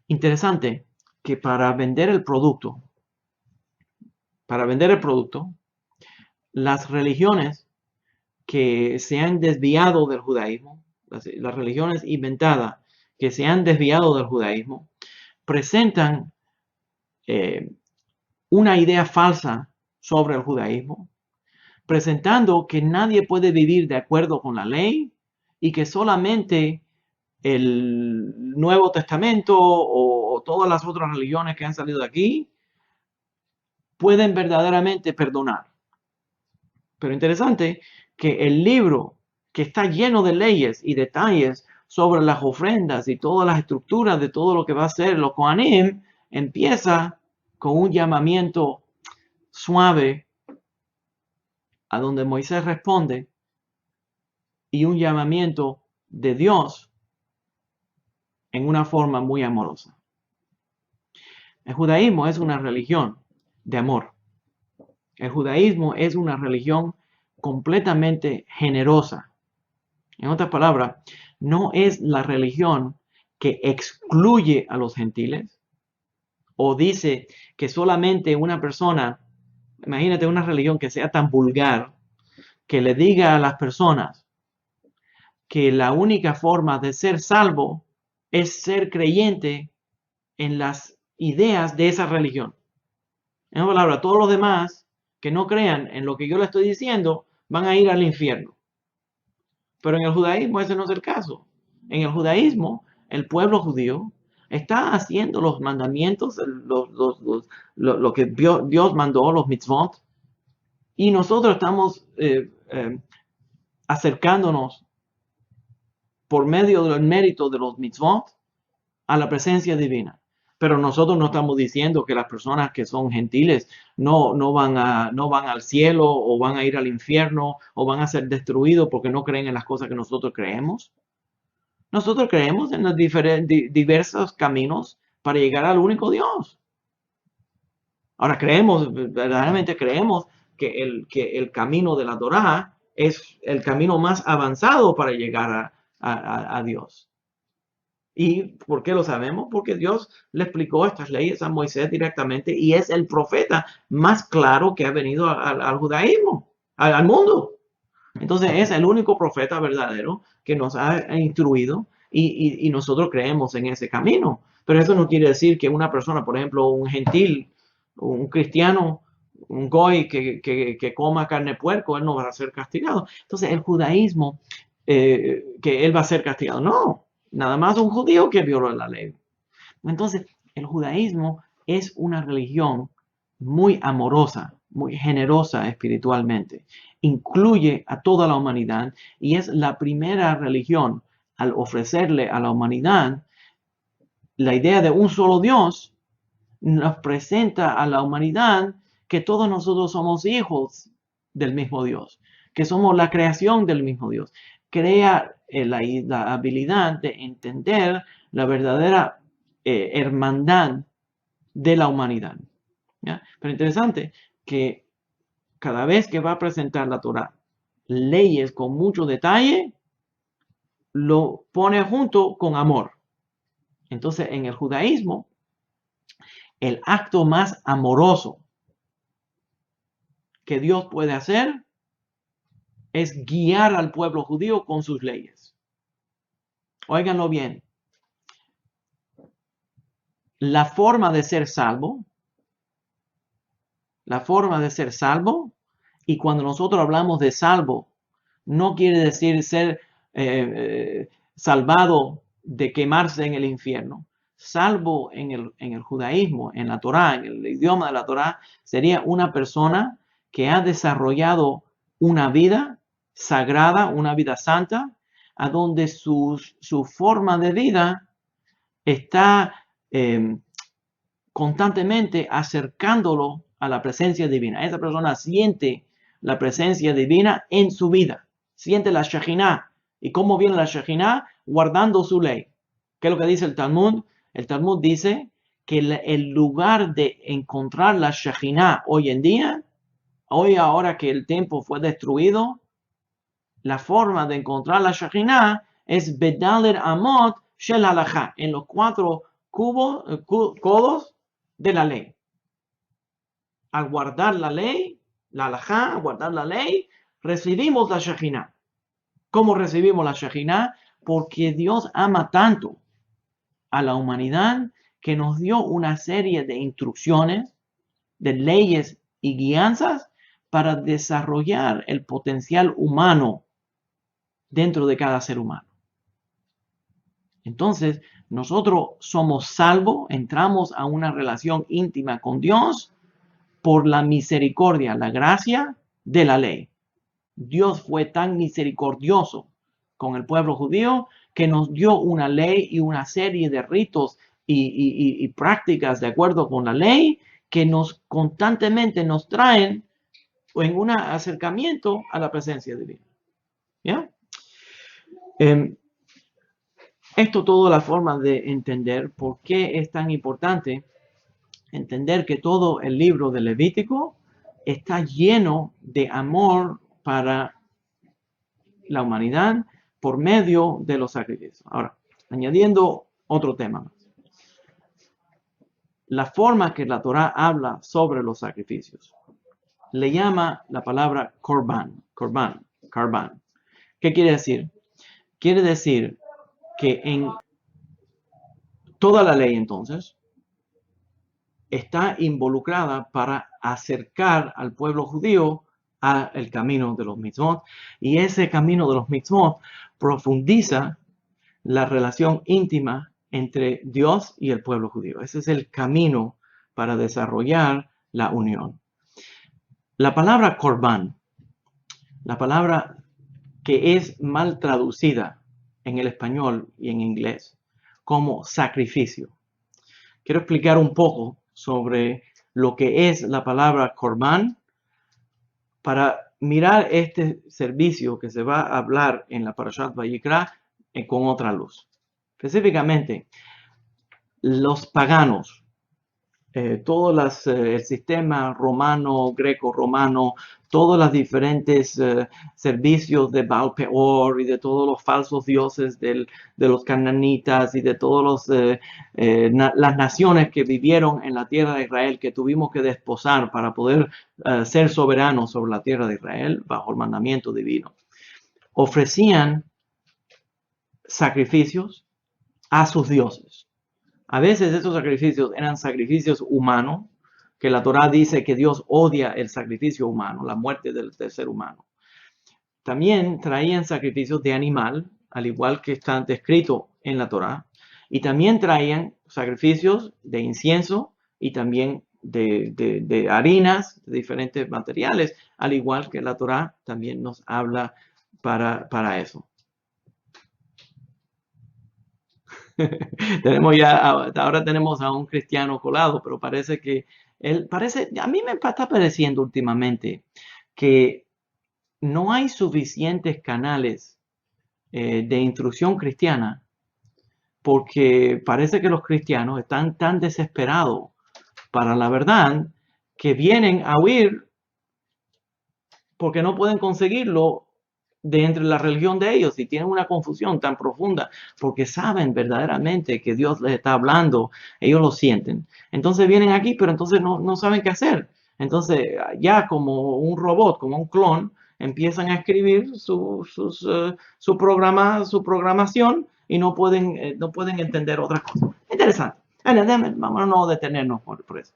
Interesante que para vender el producto, las religiones que se han desviado del judaísmo, las religiones inventadas que se han desviado del judaísmo, presentan una idea falsa sobre el judaísmo, presentando que nadie puede vivir de acuerdo con la ley y que solamente el Nuevo Testamento o todas las otras religiones que han salido de aquí pueden verdaderamente perdonar. Pero interesante que el libro que está lleno de leyes y detalles sobre las ofrendas y todas las estructuras de todo lo que va a ser los Kohanim, empieza con un llamamiento suave a donde Moisés responde y un llamamiento de Dios en una forma muy amorosa. El judaísmo es una religión de amor. El judaísmo es una religión completamente generosa. En otras palabras, no es la religión que excluye a los gentiles o dice que solamente una persona, imagínate una religión que sea tan vulgar, que le diga a las personas que la única forma de ser salvo es ser creyente en las ideas de esa religión. En otras palabras, todos los demás que no crean en lo que yo le estoy diciendo van a ir al infierno. Pero en el judaísmo ese no es el caso. En el judaísmo, el pueblo judío está haciendo los mandamientos, lo que Dios mandó, los mitzvot, y nosotros estamos acercándonos por medio del mérito de los mitzvot a la presencia divina. Pero nosotros no estamos diciendo que las personas que son gentiles no van al cielo o van a ir al infierno o van a ser destruidos porque no creen en las cosas que nosotros creemos. Nosotros creemos en los diversos caminos para llegar al único Dios. Ahora verdaderamente creemos que el camino de la Torá es el camino más avanzado para llegar a Dios. ¿Y por qué lo sabemos? Porque Dios le explicó estas leyes a Moisés directamente y es el profeta más claro que ha venido al judaísmo, al mundo. Entonces es el único profeta verdadero que nos ha instruido y nosotros creemos en ese camino. Pero eso no quiere decir que una persona, por ejemplo, un gentil, un cristiano, un goy que coma carne de puerco, él no va a ser castigado. Entonces el judaísmo, que él va a ser castigado. No, nada más un judío que violó la ley. Entonces el judaísmo es una religión muy amorosa, muy generosa espiritualmente. Incluye a toda la humanidad y es la primera religión al ofrecerle a la humanidad la idea de un solo Dios. Nos presenta a la humanidad que todos nosotros somos hijos del mismo Dios. que somos la creación del mismo Dios. Crea la habilidad de entender la verdadera hermandad de la humanidad. ¿Ya? Pero interesante que cada vez que va a presentar la Torá leyes con mucho detalle, lo pone junto con amor. Entonces, en el judaísmo, el acto más amoroso que Dios puede hacer es guiar al pueblo judío con sus leyes. Óiganlo bien. La forma de ser salvo, y cuando nosotros hablamos de salvo, no quiere decir ser salvado de quemarse en el infierno. Salvo en el judaísmo, en la Torá, en el idioma de la Torá, sería una persona que ha desarrollado una vida sagrada, una vida santa, a donde su forma de vida está constantemente acercándolo a la presencia divina. Esa persona siente la presencia divina en su vida, siente la Shekhinah. ¿Y cómo viene la Shekhinah? Guardando su ley. ¿Qué es lo que dice el Talmud? El Talmud dice que el lugar de encontrar la Shekhinah hoy en día, ahora que el templo fue destruido, la forma de encontrar la Shekhinah es Bedaler Amot Shel Halachá, en los 4 codos de la ley. Al guardar la ley, la halajá, al guardar la ley, recibimos la Shekhinah. ¿Cómo recibimos la Shekhinah? Porque Dios ama tanto a la humanidad que nos dio una serie de instrucciones, de leyes y guianzas para desarrollar el potencial humano dentro de cada ser humano. Entonces, nosotros somos salvos, entramos a una relación íntima con Dios por la misericordia, la gracia de la ley. Dios fue tan misericordioso con el pueblo judío que nos dio una ley y una serie de ritos y prácticas de acuerdo con la ley que nos constantemente nos traen en un acercamiento a la presencia divina. ¿Ya? Esto toda la forma de entender por qué es tan importante entender que todo el libro de Levítico está lleno de amor para la humanidad por medio de los sacrificios. Ahora, añadiendo otro tema más. La forma que la Torá habla sobre los sacrificios le llama la palabra korban. ¿Qué quiere decir? Quiere decir que en toda la ley entonces está involucrada para acercar al pueblo judío al camino de los mitzvot, y ese camino de los mitzvot profundiza la relación íntima entre Dios y el pueblo judío. Ese es el camino para desarrollar la unión. La palabra korban, la palabra que es mal traducida en el español y en inglés como sacrificio. Quiero explicar un poco sobre lo que es la palabra korban para mirar este servicio que se va a hablar en la Parashat Vayikra con otra luz. Específicamente, los paganos, todo el sistema romano, greco-romano, todos los diferentes servicios de Baal Peor y de todos los falsos dioses de los cananitas y de todas las naciones que vivieron en la tierra de Israel, que tuvimos que desposar para poder ser soberanos sobre la tierra de Israel bajo el mandamiento divino. Ofrecían sacrificios a sus dioses. A veces esos sacrificios eran sacrificios humanos, que la Torá dice que Dios odia el sacrificio humano, la muerte del ser humano. También traían sacrificios de animal, al igual que están descritos en la Torá. Y también traían sacrificios de incienso y también de harinas, de diferentes materiales, al igual que la Torá también nos habla para eso. Ahora tenemos a un cristiano colado, pero parece que a mí me está pareciendo últimamente que no hay suficientes canales de instrucción cristiana porque parece que los cristianos están tan desesperados para la verdad que vienen a huir porque no pueden conseguirlo de entre la religión de ellos y tienen una confusión tan profunda porque saben verdaderamente que Dios les está hablando, ellos lo sienten. Entonces vienen aquí, pero entonces no saben qué hacer. Entonces ya como un robot, como un clon, empiezan a escribir su programación y no pueden entender otra cosa. Interesante. Vamos a no detenernos por eso.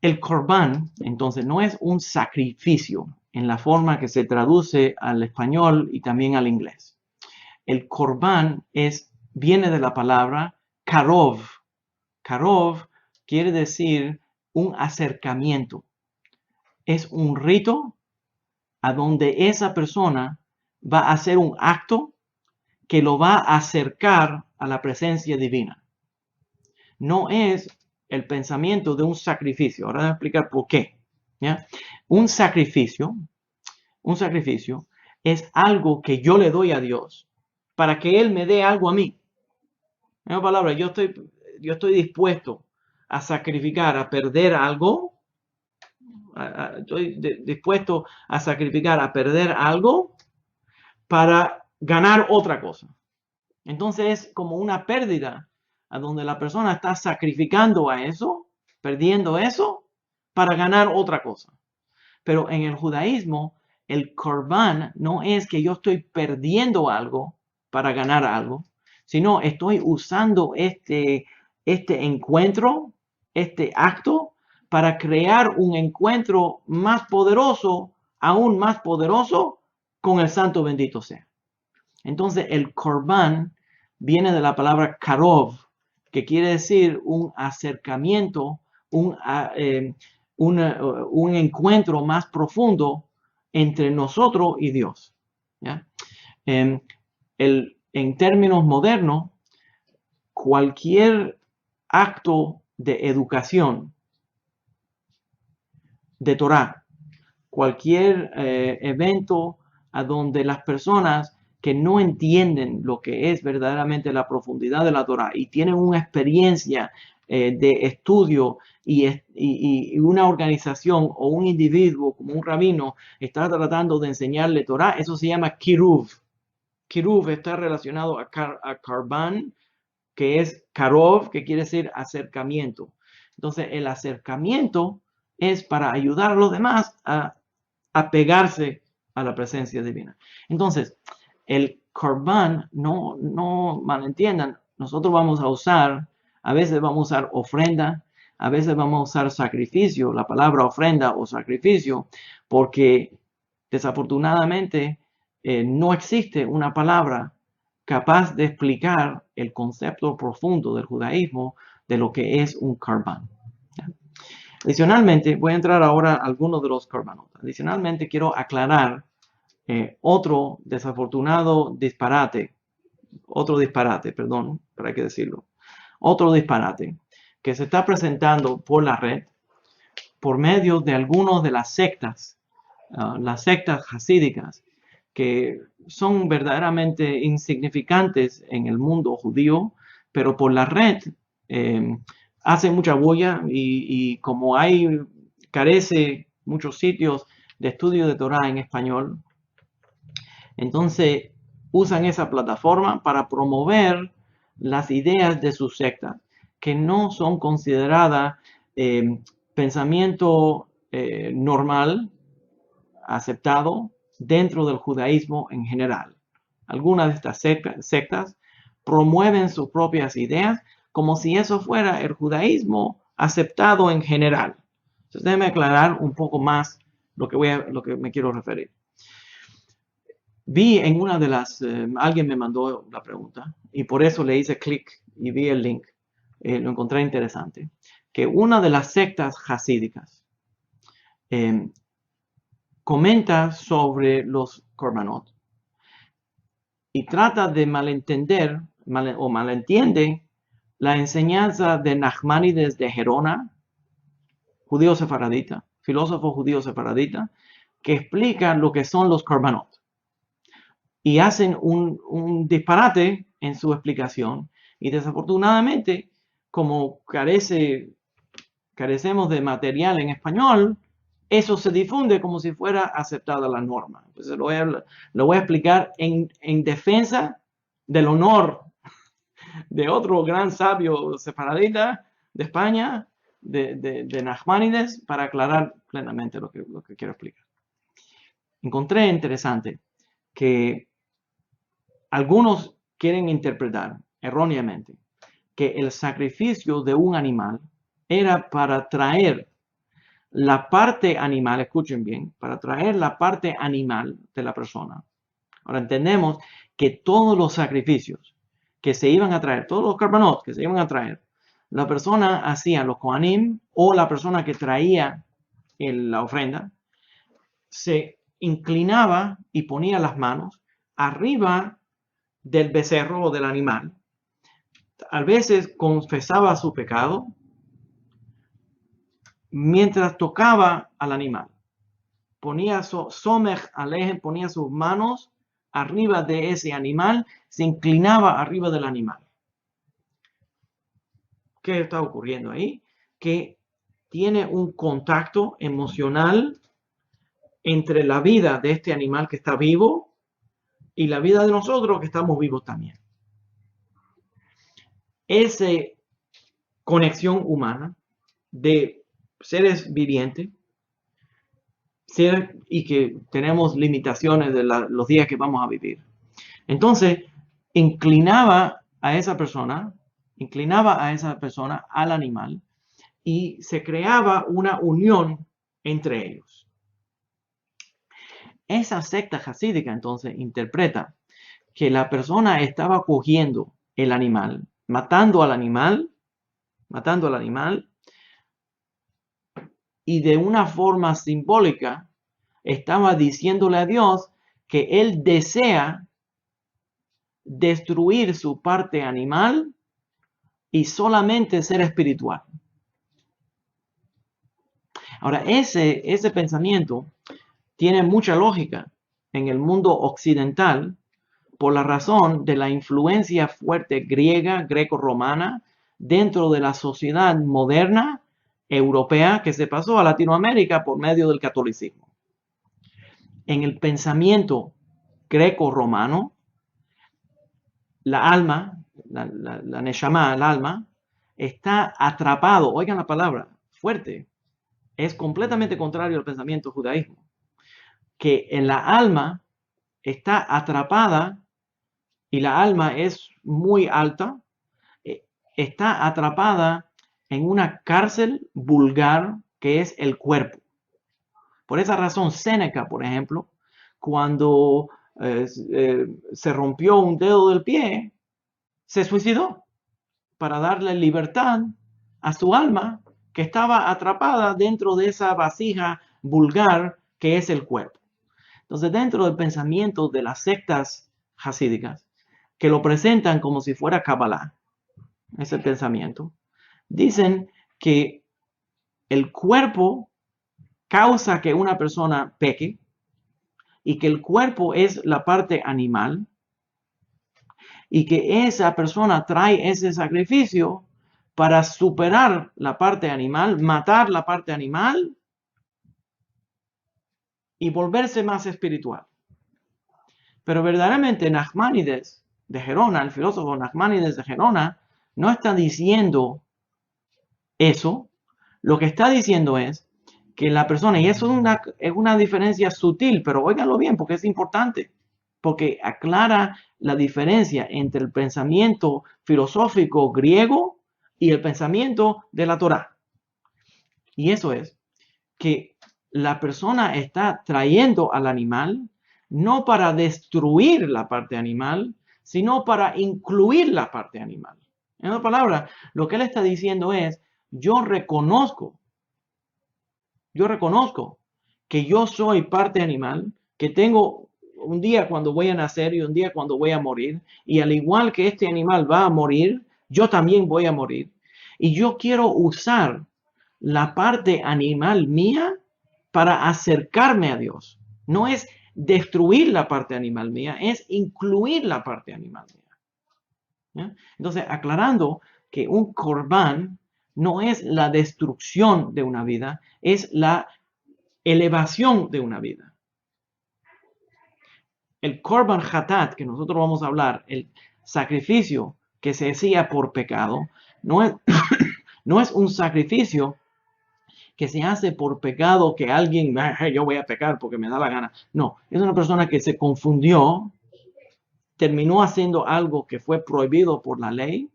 El Corbán, entonces, no es un sacrificio en la forma que se traduce al español y también al inglés. El Corbán viene de la palabra karov. Karov quiere decir un acercamiento. Es un rito a donde esa persona va a hacer un acto que lo va a acercar a la presencia divina. No es el pensamiento de un sacrificio. Ahora voy a explicar por qué. ¿Ya? Un sacrificio es algo que yo le doy a Dios para que Él me dé algo a mí. En otras palabras, yo estoy dispuesto a sacrificar, a perder algo. Estoy dispuesto a sacrificar, a perder algo para ganar otra cosa. Entonces es como una pérdida a donde la persona está sacrificando a eso, perdiendo eso, para ganar otra cosa. Pero en el judaísmo, el Corban no es que yo estoy perdiendo algo para ganar algo, sino estoy usando este encuentro, este acto, para crear un encuentro más poderoso, aún más poderoso, con el Santo bendito sea. Entonces, el Corban viene de la palabra karov, que quiere decir un acercamiento, un encuentro más profundo entre nosotros y Dios. ¿Ya? En términos modernos, cualquier acto de educación de Torah, cualquier evento a donde las personas que no entienden lo que es verdaderamente la profundidad de la Torah y tienen una experiencia de estudio y una organización o un individuo como un rabino está tratando de enseñarle Torah, eso se llama kiruv. Kiruv está relacionado a karban, que es karov, que quiere decir acercamiento. Entonces el acercamiento es para ayudar a los demás a apegarse a la presencia divina. Entonces, el Corban, no malentiendan, nosotros vamos a usar, a veces vamos a usar ofrenda, a veces vamos a usar sacrificio, la palabra ofrenda o sacrificio, porque desafortunadamente no existe una palabra capaz de explicar el concepto profundo del judaísmo de lo que es un Corban. Adicionalmente, voy a entrar ahora a algunos de los Corbanot. Adicionalmente, quiero aclarar otro disparate, perdón, para qué decirlo, otro disparate que se está presentando por la red por medio de algunos de las sectas hasídicas, que son verdaderamente insignificantes en el mundo judío, pero por la red hace mucha bulla y como carece muchos sitios de estudio de Torah en español, entonces usan esa plataforma para promover las ideas de su secta, que no son consideradas pensamiento normal, aceptado dentro del judaísmo en general. Algunas de estas sectas promueven sus propias ideas como si eso fuera el judaísmo aceptado en general. Entonces, déjenme aclarar un poco más lo que me quiero referir. Vi en una de las, alguien me mandó la pregunta y por eso le hice clic y vi el link. Lo encontré interesante. Que una de las sectas hasídicas comenta sobre los Corbanot y trata de malentiende la enseñanza de Nachmanides de Gerona, judío sefaradita, filósofo judío sefaradita, que explica lo que son los korbanot. Y hacen un disparate en su explicación. Y desafortunadamente, como carecemos de material en español, eso se difunde como si fuera aceptada la norma. Entonces lo voy a explicar en defensa del honor de otro gran sabio sefaradita de España, de Nachmanides, para aclarar plenamente lo que quiero explicar. Encontré interesante que algunos quieren interpretar erróneamente que el sacrificio de un animal era para traer la parte animal, escuchen bien, para traer la parte animal de la persona. Ahora entendemos que todos los sacrificios que se iban a traer, todos los korbanot que se iban a traer, la persona hacía, los kohanim o la persona que traía la ofrenda, se inclinaba y ponía las manos arriba del becerro o del animal. A veces confesaba su pecado mientras tocaba al animal. Ponía somech alejem, ponía sus manos arriba de ese animal, se inclinaba arriba del animal. ¿Qué está ocurriendo ahí? Que tiene un contacto emocional entre la vida de este animal que está vivo y la vida de nosotros que estamos vivos también. Esa conexión humana de seres vivientes y que tenemos limitaciones de los días que vamos a vivir. Entonces, inclinaba a esa persona al animal y se creaba una unión entre ellos. Esa secta jasídica entonces interpreta que la persona estaba cogiendo el animal, matando al animal, y de una forma simbólica estaba diciéndole a Dios que él desea destruir su parte animal y solamente ser espiritual. Ahora, ese pensamiento tiene mucha lógica en el mundo occidental por la razón de la influencia fuerte griega, greco-romana, dentro de la sociedad moderna europea que se pasó a Latinoamérica por medio del catolicismo. En el pensamiento greco-romano, la alma, la neshama, el alma, está atrapado, oigan la palabra, fuerte, es completamente contrario al pensamiento judaísmo, que en la alma está atrapada y la alma es muy alta, está atrapada en una cárcel vulgar que es el cuerpo. Por esa razón, Séneca, por ejemplo, cuando se rompió un dedo del pie, se suicidó para darle libertad a su alma que estaba atrapada dentro de esa vasija vulgar que es el cuerpo. Entonces, dentro del pensamiento de las sectas jasídicas, que lo presentan como si fuera Kabbalah, ese pensamiento, dicen que el cuerpo causa que una persona peque y que el cuerpo es la parte animal y que esa persona trae ese sacrificio para superar la parte animal, matar la parte animal y volverse más espiritual. Pero verdaderamente Nachmanides de Gerona, el filósofo Nachmanides de Gerona, no está diciendo eso. Lo que está diciendo es que la persona, y eso es una diferencia sutil, pero óiganlo bien porque es importante, porque aclara la diferencia entre el pensamiento filosófico griego y el pensamiento de la Torá. Y eso es que la persona está trayendo al animal no para destruir la parte animal, sino para incluir la parte animal. En otras palabras, lo que él está diciendo es, yo reconozco que yo soy parte animal, que tengo un día cuando voy a nacer y un día cuando voy a morir, y al igual que este animal va a morir, yo también voy a morir. Y yo quiero usar la parte animal mía para acercarme a Dios. No es destruir la parte animal mía, es incluir la parte animal mía. ¿Ya? Entonces, aclarando que un corbán no es la destrucción de una vida, es la elevación de una vida. El korban hatat, que nosotros vamos a hablar, el sacrificio que se hacía por pecado, no es, no es un sacrificio que se hace por pecado, que alguien, yo voy a pecar porque me da la gana. No, es una persona que se confundió, terminó haciendo algo que fue prohibido por la ley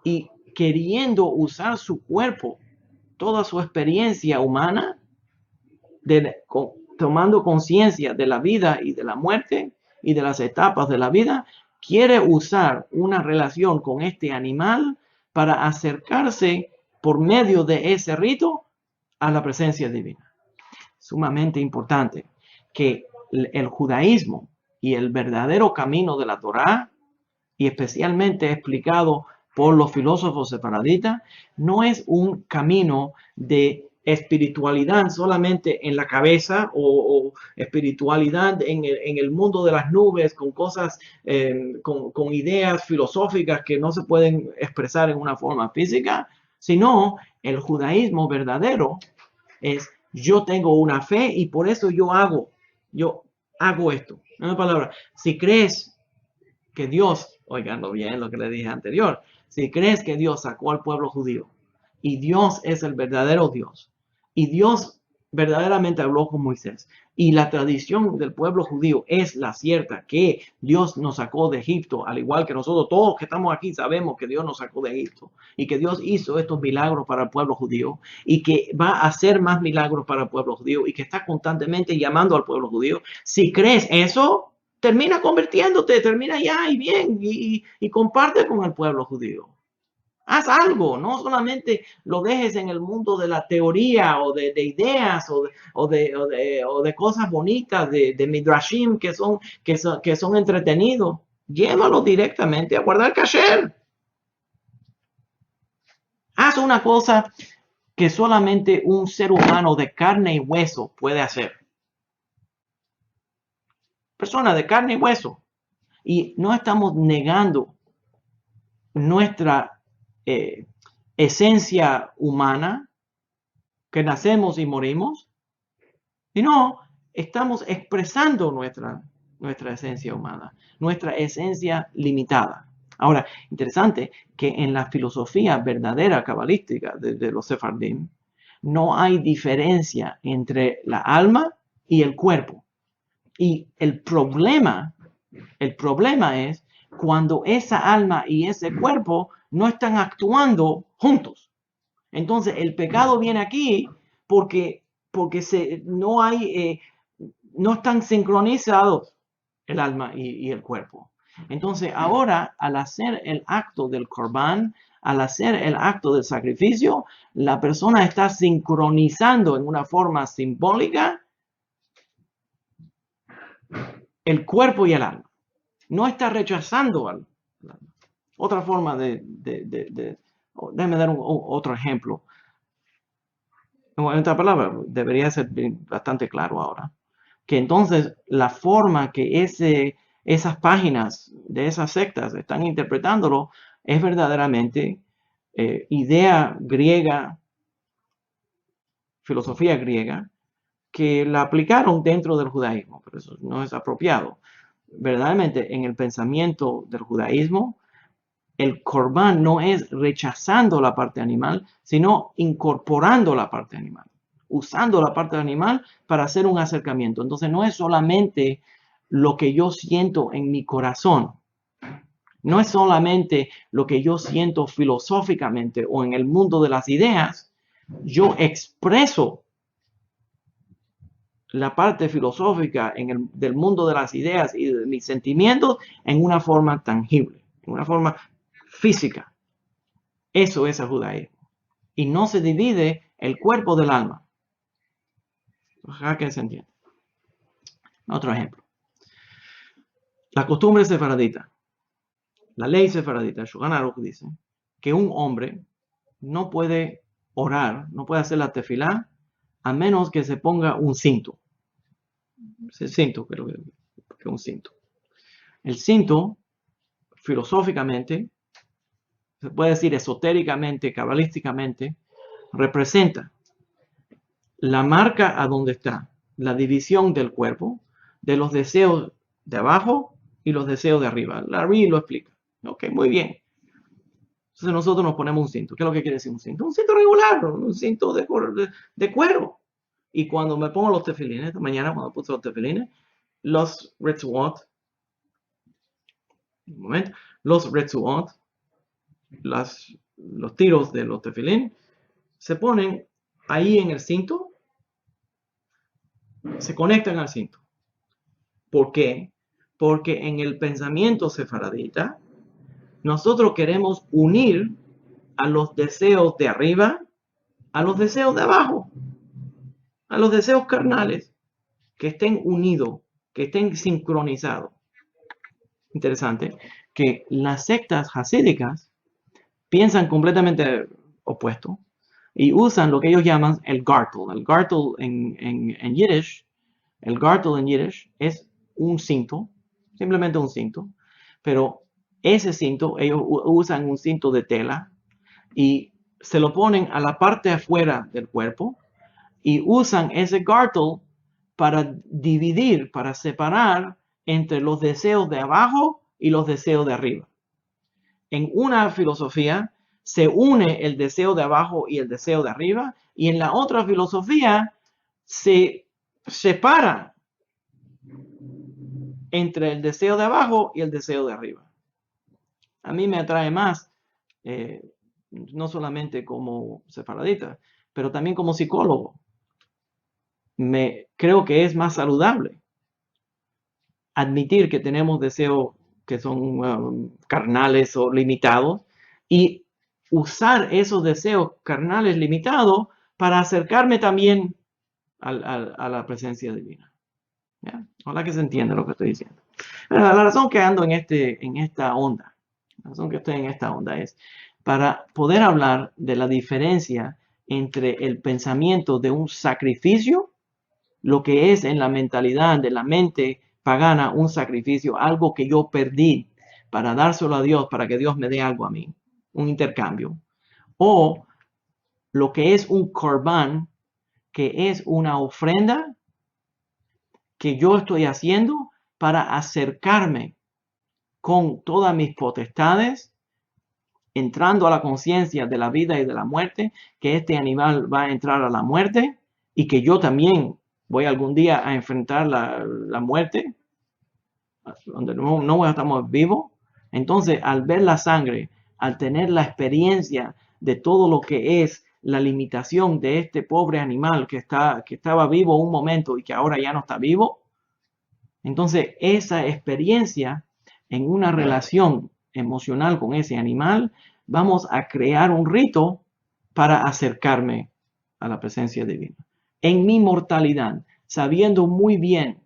y queriendo usar su cuerpo, toda su experiencia humana, tomando conciencia de la vida y de la muerte y de las etapas de la vida, quiere usar una relación con este animal para acercarse por medio de ese rito a la presencia divina. Sumamente importante que el judaísmo y el verdadero camino de la Torá, y especialmente explicado por los filósofos sefaraditas, no es un camino de espiritualidad solamente en la cabeza o espiritualidad en el mundo de las nubes con cosas, con ideas filosóficas que no se pueden expresar en una forma física, sino el judaísmo verdadero es yo tengo una fe y por eso yo hago esto. En una palabra, si crees que Dios, oiganlo bien lo que le dije anterior, si crees que Dios sacó al pueblo judío y Dios es el verdadero Dios y Dios verdaderamente habló con Moisés y la tradición del pueblo judío es la cierta, que Dios nos sacó de Egipto, al igual que nosotros todos que estamos aquí sabemos que Dios nos sacó de Egipto y que Dios hizo estos milagros para el pueblo judío y que va a hacer más milagros para el pueblo judío y que está constantemente llamando al pueblo judío. Si crees eso, termina convirtiéndote, termina ya y bien, y comparte con el pueblo judío. Haz algo, no solamente lo dejes en el mundo de la teoría o de ideas o de cosas bonitas, de midrashim que son entretenidos. Llévalo directamente a guardar kasher. Haz una cosa que solamente un ser humano de carne y hueso puede hacer. Persona de carne y hueso. Y no estamos negando nuestra esencia humana, que nacemos y morimos, sino estamos expresando nuestra esencia humana, nuestra esencia limitada. Ahora, interesante que en la filosofía verdadera cabalística de los sefardim, no hay diferencia entre la alma y el cuerpo. Y el problema es cuando esa alma y ese cuerpo no están actuando juntos. Entonces el pecado viene aquí porque no están sincronizados el alma y el cuerpo. Entonces ahora, al hacer el acto del corbán, al hacer el acto del sacrificio, la persona está sincronizando en una forma simbólica el cuerpo y el alma. No está rechazando al alma. Otra forma déjame dar otro ejemplo. En otra palabra, debería ser bastante claro ahora. Que entonces la forma que esas páginas de esas sectas están interpretándolo es verdaderamente idea griega, filosofía griega, que la aplicaron dentro del judaísmo, pero eso no es apropiado. Verdaderamente, en el pensamiento del judaísmo, el corbán no es rechazando la parte animal, sino incorporando la parte animal, usando la parte animal para hacer un acercamiento. Entonces no es solamente lo que yo siento en mi corazón, no es solamente lo que yo siento filosóficamente o en el mundo de las ideas, yo expreso la parte filosófica del mundo de las ideas y de mis sentimientos en una forma tangible, en una forma física. Eso es el judaísmo. Y no se divide el cuerpo del alma. Ojalá que se entienda. Otro ejemplo. La costumbre sefaradita. La ley sefaradita, el Shulchan Aruch dice que un hombre no puede orar, no puede hacer la tefilá a menos que se ponga un cinto. El cinto, creo que es un cinto. El cinto, filosóficamente, se puede decir esotéricamente, cabalísticamente, representa la marca a donde está la división del cuerpo, de los deseos de abajo y los deseos de arriba. Larry lo explica. Ok, muy bien. Entonces nosotros nos ponemos un cinto. ¿Qué es lo que quiere decir un cinto? Un cinto regular, un cinto de cuero. Y cuando me pongo los tefilines, esta mañana cuando puse los tefilines, los Retzuot, un momento, los Retzuot, los tiros de los tefilín, se ponen ahí en el cinto, se conectan al cinto. ¿Por qué? Porque en el pensamiento sefaradita, nosotros queremos unir a los deseos de arriba, a los deseos de abajo, a los deseos carnales, que estén unidos, que estén sincronizados. Interesante que las sectas hasídicas piensan completamente opuesto y usan lo que ellos llaman el gartel. El gartel en Yiddish, el gartel en Yiddish es un cinto, simplemente un cinto, pero ese cinto, ellos usan un cinto de tela y se lo ponen a la parte afuera del cuerpo y usan ese gartel para dividir, para separar entre los deseos de abajo y los deseos de arriba. En una filosofía se une el deseo de abajo y el deseo de arriba, y en la otra filosofía se separa entre el deseo de abajo y el deseo de arriba. A mí me atrae más, no solamente como separadita, pero también como psicólogo. Creo que es más saludable admitir que tenemos deseos que son carnales o limitados y usar esos deseos carnales limitados para acercarme también a la presencia divina. ¿Ya? Ojalá que se entienda lo que estoy diciendo. Pero la razón que ando en esta onda, la razón que estoy en esta onda es para poder hablar de la diferencia entre el pensamiento de un sacrificio, lo que es en la mentalidad de la mente pagana un sacrificio, algo que yo perdí para dárselo a Dios, para que Dios me dé algo a mí, un intercambio, o lo que es un korban, que es una ofrenda que yo estoy haciendo para acercarme con todas mis potestades, entrando a la conciencia de la vida y de la muerte, que este animal va a entrar a la muerte y que yo también voy algún día a enfrentar la muerte, donde no estamos vivos. Entonces, al ver la sangre, al tener la experiencia de todo lo que es la limitación de este pobre animal que estaba vivo un momento y que ahora ya no está vivo, entonces esa experiencia en una relación emocional con ese animal, vamos a crear un rito para acercarme a la presencia divina. En mi mortalidad, sabiendo muy bien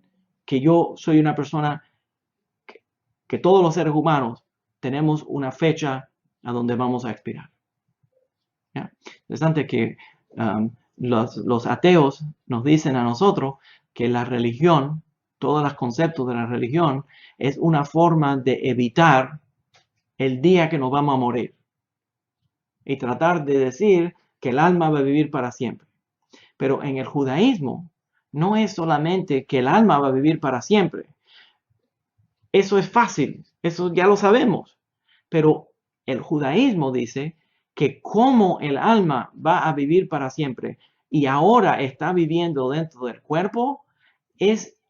que yo soy una persona que todos los seres humanos tenemos una fecha a donde vamos a expirar. ¿Ya? Interesante que los ateos nos dicen a nosotros que la religión, todos los conceptos de la religión, es una forma de evitar el día que nos vamos a morir y tratar de decir que el alma va a vivir para siempre. Pero en el judaísmo no es solamente que el alma va a vivir para siempre. Eso es fácil, eso ya lo sabemos. Pero el judaísmo dice que como el alma va a vivir para siempre y ahora está viviendo dentro del cuerpo,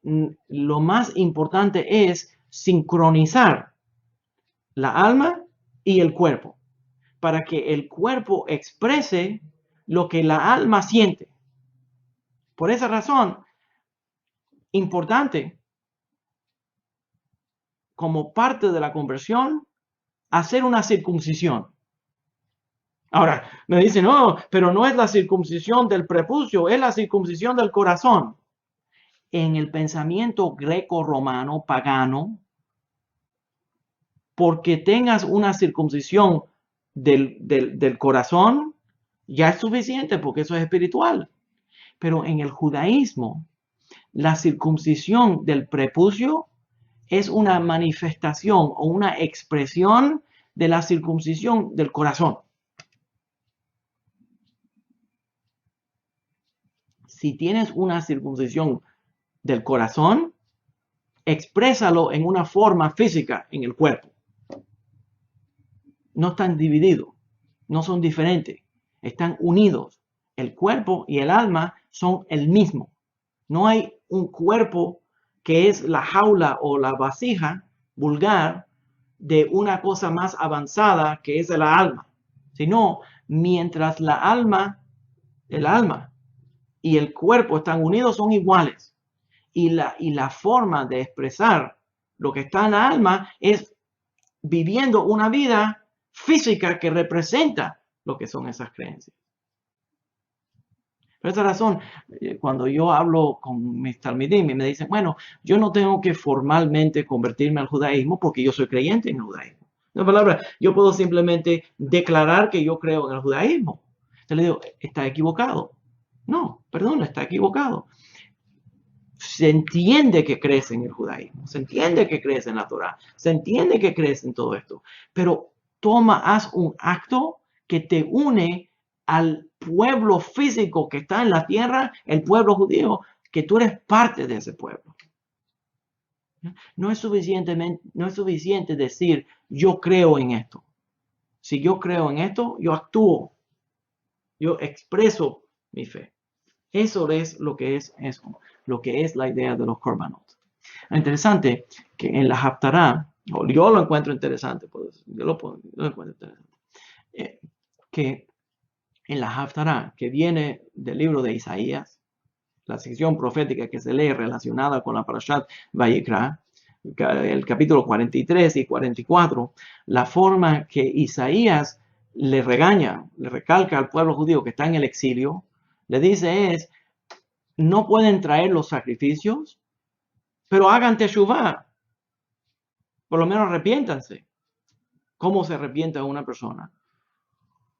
lo más importante es sincronizar la alma y el cuerpo para que el cuerpo exprese lo que la alma siente. Por esa razón, importante, como parte de la conversión, hacer una circuncisión. Ahora, me dicen, no, pero no es la circuncisión del prepucio, es la circuncisión del corazón. En el pensamiento greco-romano, pagano, porque tengas una circuncisión del corazón, ya es suficiente porque eso es espiritual. Pero en el judaísmo, la circuncisión del prepucio es una manifestación o una expresión de la circuncisión del corazón. Si tienes una circuncisión del corazón, exprésalo en una forma física en el cuerpo. No están divididos, no son diferentes, están unidos. El cuerpo y el alma son el mismo. No hay un cuerpo que es la jaula o la vasija vulgar de una cosa más avanzada que es el alma, sino mientras el alma y el cuerpo están unidos, son iguales. Y la forma de expresar lo que está en la alma es viviendo una vida física que representa lo que son esas creencias. Por esa razón, cuando yo hablo con mis talmidim y me dicen, bueno, yo no tengo que formalmente convertirme al judaísmo porque yo soy creyente en el judaísmo. En palabra, yo puedo simplemente declarar que yo creo en el judaísmo. Entonces le digo, está equivocado. No, perdón, está equivocado. Se entiende que crees en el judaísmo, se entiende que crees en la Torah, se entiende que crees en todo esto, pero haz un acto que te une al pueblo físico que está en la tierra, el pueblo judío, que tú eres parte de ese pueblo. No es suficiente decir yo creo en esto. Si yo creo en esto, yo actúo, yo expreso mi fe. Eso es lo que es eso, lo que es la idea de los korbanot. Interesante que en la Haftará, yo lo encuentro interesante, pues, yo lo encuentro interesante, que en la Haftará, que viene del libro de Isaías, la sección profética que se lee relacionada con la Parashat Vayikra, el capítulo 43 y 44, la forma que Isaías le regaña, le recalca al pueblo judío que está en el exilio, le dice es, no pueden traer los sacrificios, pero hagan teshuvah. Por lo menos arrepiéntanse. ¿Cómo se arrepienta una persona?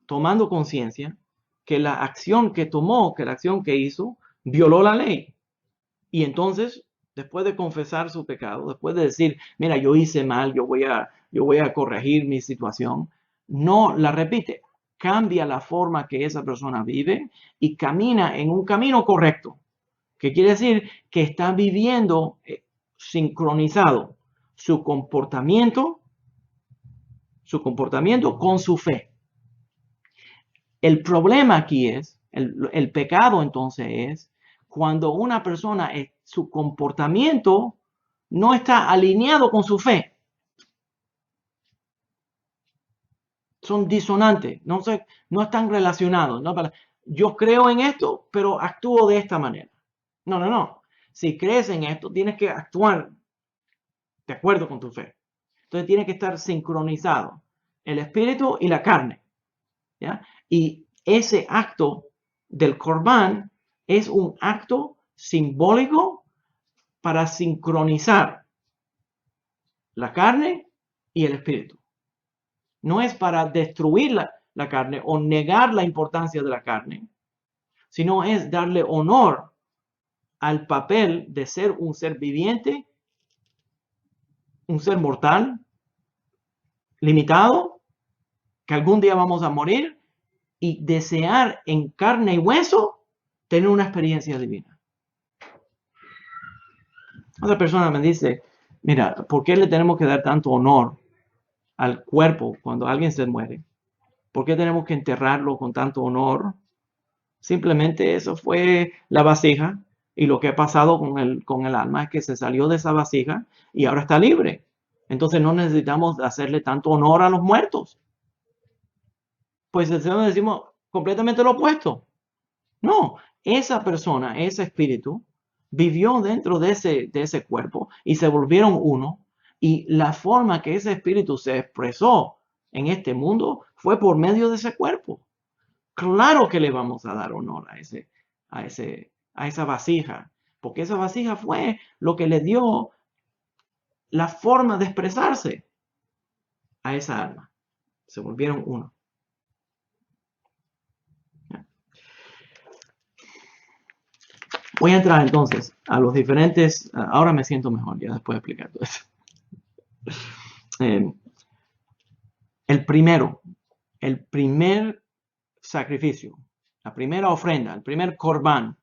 Tomando conciencia que la acción que tomó, que la acción que hizo, violó la ley. Y entonces, después de confesar su pecado, después de decir, mira, yo hice mal, yo voy a corregir mi situación, no la repite. Cambia la forma que esa persona vive y camina en un camino correcto. ¿Qué quiere decir? Que está viviendo sincronizado su comportamiento con su fe. El problema aquí es, el pecado entonces es, cuando una persona, su comportamiento no está alineado con su fe. Son disonantes, no están relacionados. ¿No? Yo creo en esto, pero actúo de esta manera. No. Si crees en esto, tienes que actuar de acuerdo con tu fe. Entonces tiene que estar sincronizado el espíritu y la carne. ¿Ya? Y ese acto del Corbán es un acto simbólico para sincronizar la carne y el espíritu. No es para destruir la carne o negar la importancia de la carne, sino es darle honor al papel de ser un ser viviente, un ser mortal, limitado, que algún día vamos a morir, y desear en carne y hueso tener una experiencia divina. Otra persona me dice, mira, ¿por qué le tenemos que dar tanto honor al cuerpo cuando alguien se muere? ¿Por qué tenemos que enterrarlo con tanto honor? Simplemente eso fue la vasija y lo que ha pasado con el alma es que se salió de esa vasija y ahora está libre. Entonces no necesitamos hacerle tanto honor a los muertos. Pues entonces decimos completamente lo opuesto. No, esa persona, ese espíritu, vivió dentro de ese cuerpo y se volvieron uno. Y la forma que ese espíritu se expresó en este mundo fue por medio de ese cuerpo. Claro que le vamos a dar honor a esa vasija, porque esa vasija fue lo que le dio la forma de expresarse a esa alma. Se volvieron uno. Voy a entrar entonces a los diferentes, ahora me siento mejor, ya después de explicar todo eso. El primer sacrificio, la primera ofrenda, el primer corbán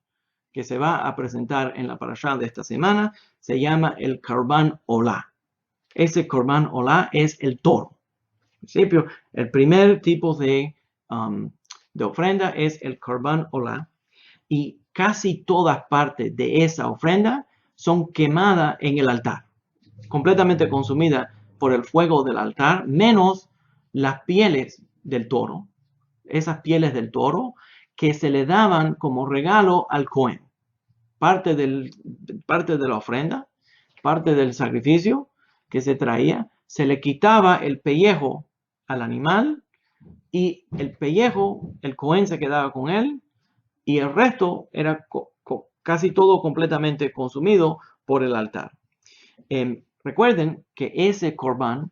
que se va a presentar en la parashá de esta semana se llama el corbán olá. Ese corbán olá es el toro. En principio, el primer tipo de ofrenda es el corbán olá, y casi todas partes de esa ofrenda son quemadas en el altar, completamente consumidas por el fuego del altar, menos las pieles del toro, esas pieles del toro que se le daban como regalo al Cohen. Parte de la ofrenda, parte del sacrificio que se traía, se le quitaba el pellejo al animal, y el pellejo, el Cohen se quedaba con él, y el resto era casi todo completamente consumido por el altar. Recuerden que ese corbán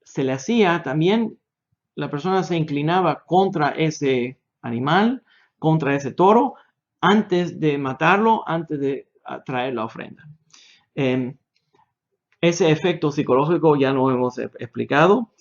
se le hacía también, la persona se inclinaba contra ese animal, contra ese toro, antes de matarlo, antes de traer la ofrenda. Ese efecto psicológico ya lo hemos explicado.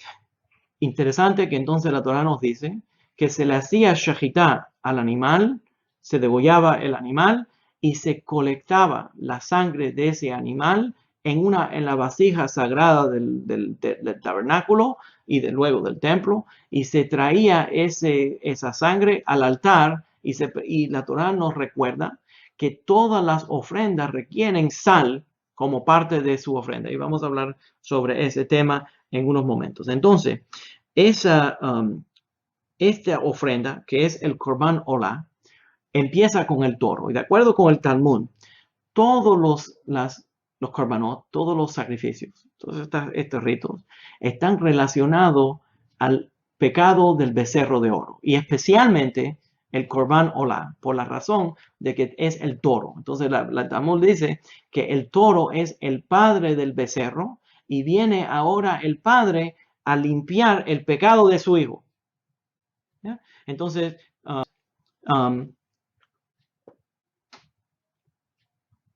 Interesante que entonces la Torah nos dice que se le hacía shechitá al animal, se degollaba el animal y se colectaba la sangre de ese animal en la vasija sagrada del tabernáculo y luego del templo, y se traía esa sangre al altar, y la Torah nos recuerda que todas las ofrendas requieren sal como parte de su ofrenda, y vamos a hablar sobre ese tema en unos momentos. Entonces, esta ofrenda, que es el Korban Olá, empieza con el toro. Y de acuerdo con el Talmud, todos los korbanot, todos los sacrificios, todos estos ritos, están relacionados al pecado del becerro de oro. Y especialmente el Korban Olá, por la razón de que es el toro. Entonces la Talmud dice que el toro es el padre del becerro, y viene ahora el padre a limpiar el pecado de su hijo. ¿Ya? Entonces,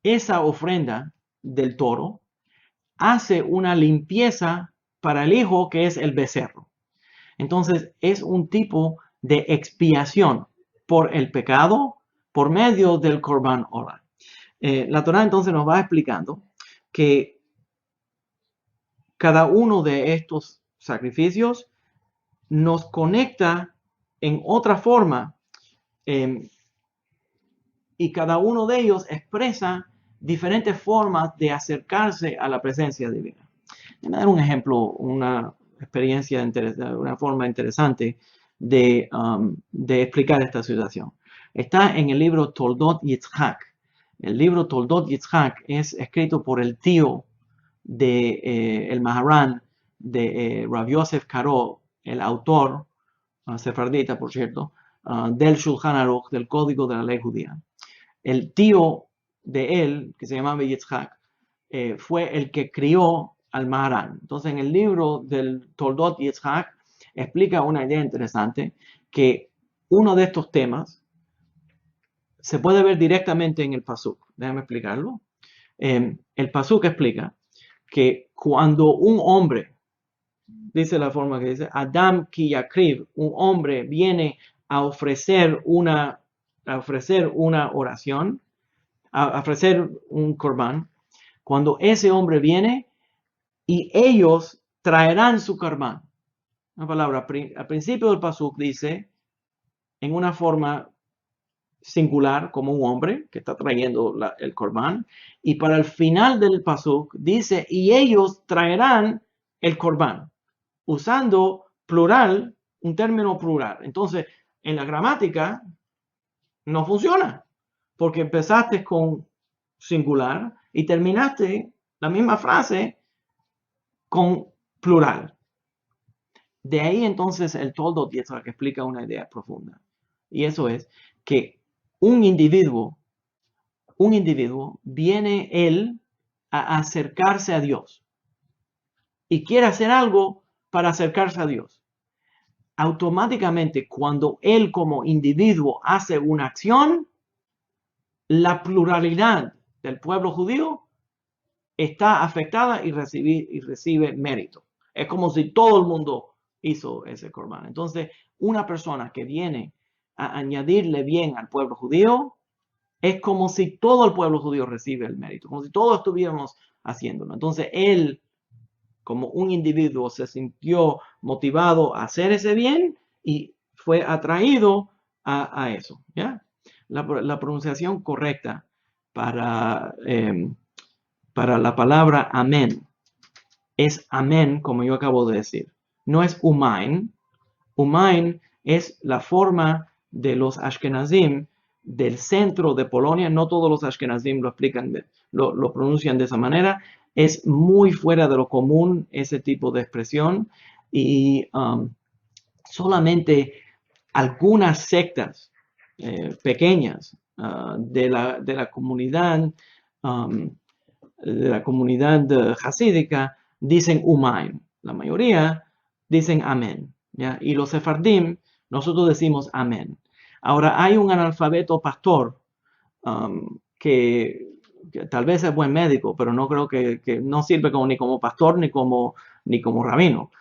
esa ofrenda del toro hace una limpieza para el hijo, que es el becerro. Entonces, es un tipo de expiación por el pecado por medio del Korban Olá. La Torah entonces nos va explicando que cada uno de estos sacrificios nos conecta en otra forma, y cada uno de ellos expresa diferentes formas de acercarse a la presencia divina. Déjame dar un ejemplo, una experiencia, una forma interesante de explicar esta situación. Está en el libro Toldot Yitzhak. El libro Toldot Yitzhak es escrito por el tío de el Maharan de Rav Yosef Karo, el autor sefardita, por cierto, del Shulchan Aruch, del Código de la Ley Judía. El tío de él, que se llamaba Yitzhak, fue el que crió al Maharan. Entonces, en el libro del Toldot Yitzhak explica una idea interesante, que uno de estos temas se puede ver directamente en el Pasuk. Déjame explicarlo. El Pasuk explica que cuando un hombre, dice la forma que dice, Adam ki yakriv, un hombre viene a ofrecer una oración, a ofrecer un corbán, cuando ese hombre viene, y ellos traerán su corbán. Una palabra, al principio del pasuk dice, en una forma singular, como un hombre que está trayendo el corbán, y para el final del pasuk dice, y ellos traerán el corbán, usando plural, un término plural. Entonces, en la gramática no funciona, porque empezaste con singular y terminaste la misma frase con plural. De ahí entonces el Toldot Yitzhak explica una idea profunda, y eso es que un individuo viene él a acercarse a Dios y quiere hacer algo para acercarse a Dios. Automáticamente, cuando él como individuo hace una acción, la pluralidad del pueblo judío está afectada y recibe mérito. Es como si todo el mundo hizo ese corbán. Entonces, una persona que viene a añadirle bien al pueblo judío, es como si todo el pueblo judío recibe el mérito, como si todos estuviéramos haciéndolo. Entonces, él, como un individuo, se sintió motivado a hacer ese bien y fue atraído a eso. ¿Ya? La pronunciación correcta para la palabra amén es amén, como yo acabo de decir. No es umain. Umain es la forma de los Ashkenazim del centro de Polonia. No todos los Ashkenazim lo pronuncian de esa manera. Es muy fuera de lo común ese tipo de expresión y solamente algunas sectas pequeñas de la comunidad hasídica dicen umain. La mayoría dicen amén. ¿Ya? Y los sefardim, nosotros decimos amén. Ahora, hay un analfabeto pastor que tal vez es buen médico, pero no creo que no sirve ni como pastor ni como rabino,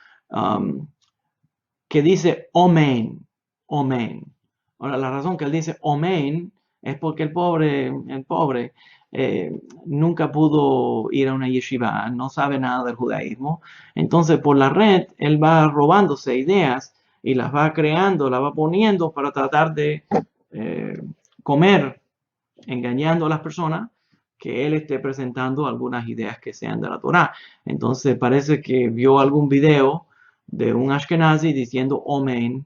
que dice omen, omen. Ahora, la razón que él dice omen es porque el pobre nunca pudo ir a una yeshiva, no sabe nada del judaísmo. Entonces, por la red, él va robándose ideas y las va creando, las va poniendo para tratar de comer, engañando a las personas, que él esté presentando algunas ideas que sean de la Torá. Entonces, parece que vio algún video de un Ashkenazi diciendo Omen,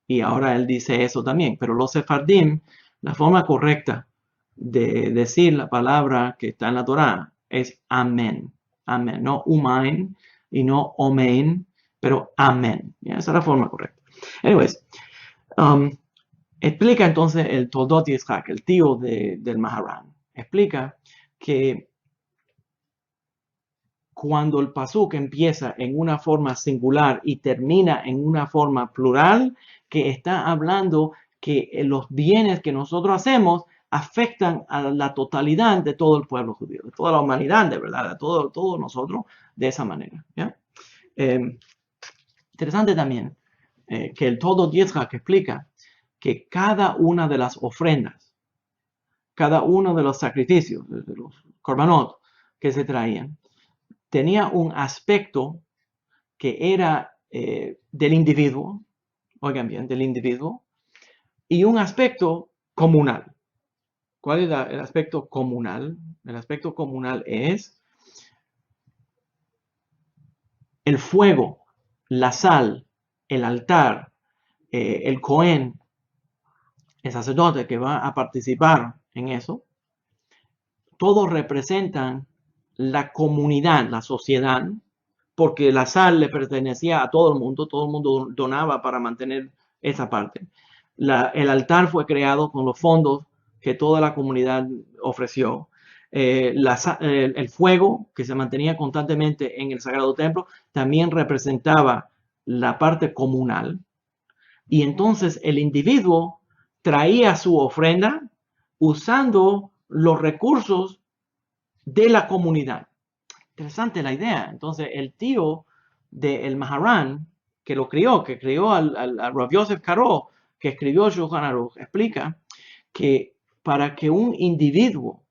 y ahora él dice eso también. Pero los sefardim, la forma correcta de decir la palabra que está en la Torá es Amén. Amén, no Umain y no Omein, pero Amén. ¿Ya? Esa es la forma correcta. Anyways, explica entonces el Toldot Yitzhak, el tío del Maharan. Explica que cuando el pasuk empieza en una forma singular y termina en una forma plural, que está hablando que los bienes que nosotros hacemos afectan a la totalidad de todo el pueblo judío, de toda la humanidad, de verdad, a todos nosotros de esa manera. ¿Ya? Interesante también que el Toldot Yitzhak explica que cada una de las ofrendas, cada uno de los sacrificios, de los korbanot que se traían, tenía un aspecto que era del individuo, oigan bien, del individuo, y un aspecto comunal. ¿Cuál es el aspecto comunal? El aspecto comunal es el fuego, la sal, el altar, el Cohen, el sacerdote que va a participar en eso. Todos representan la comunidad, la sociedad, porque la sal le pertenecía a todo el mundo donaba para mantener esa parte. El altar fue creado con los fondos que toda la comunidad ofreció. El fuego que se mantenía constantemente en el Sagrado Templo también representaba la parte comunal. Y entonces el individuo traía su ofrenda usando los recursos de la comunidad. Interesante la idea. Entonces, el tío del Maharan, que crió al Rav Yosef Karo, que escribió Shulchan Aruch, explica que para que un individuo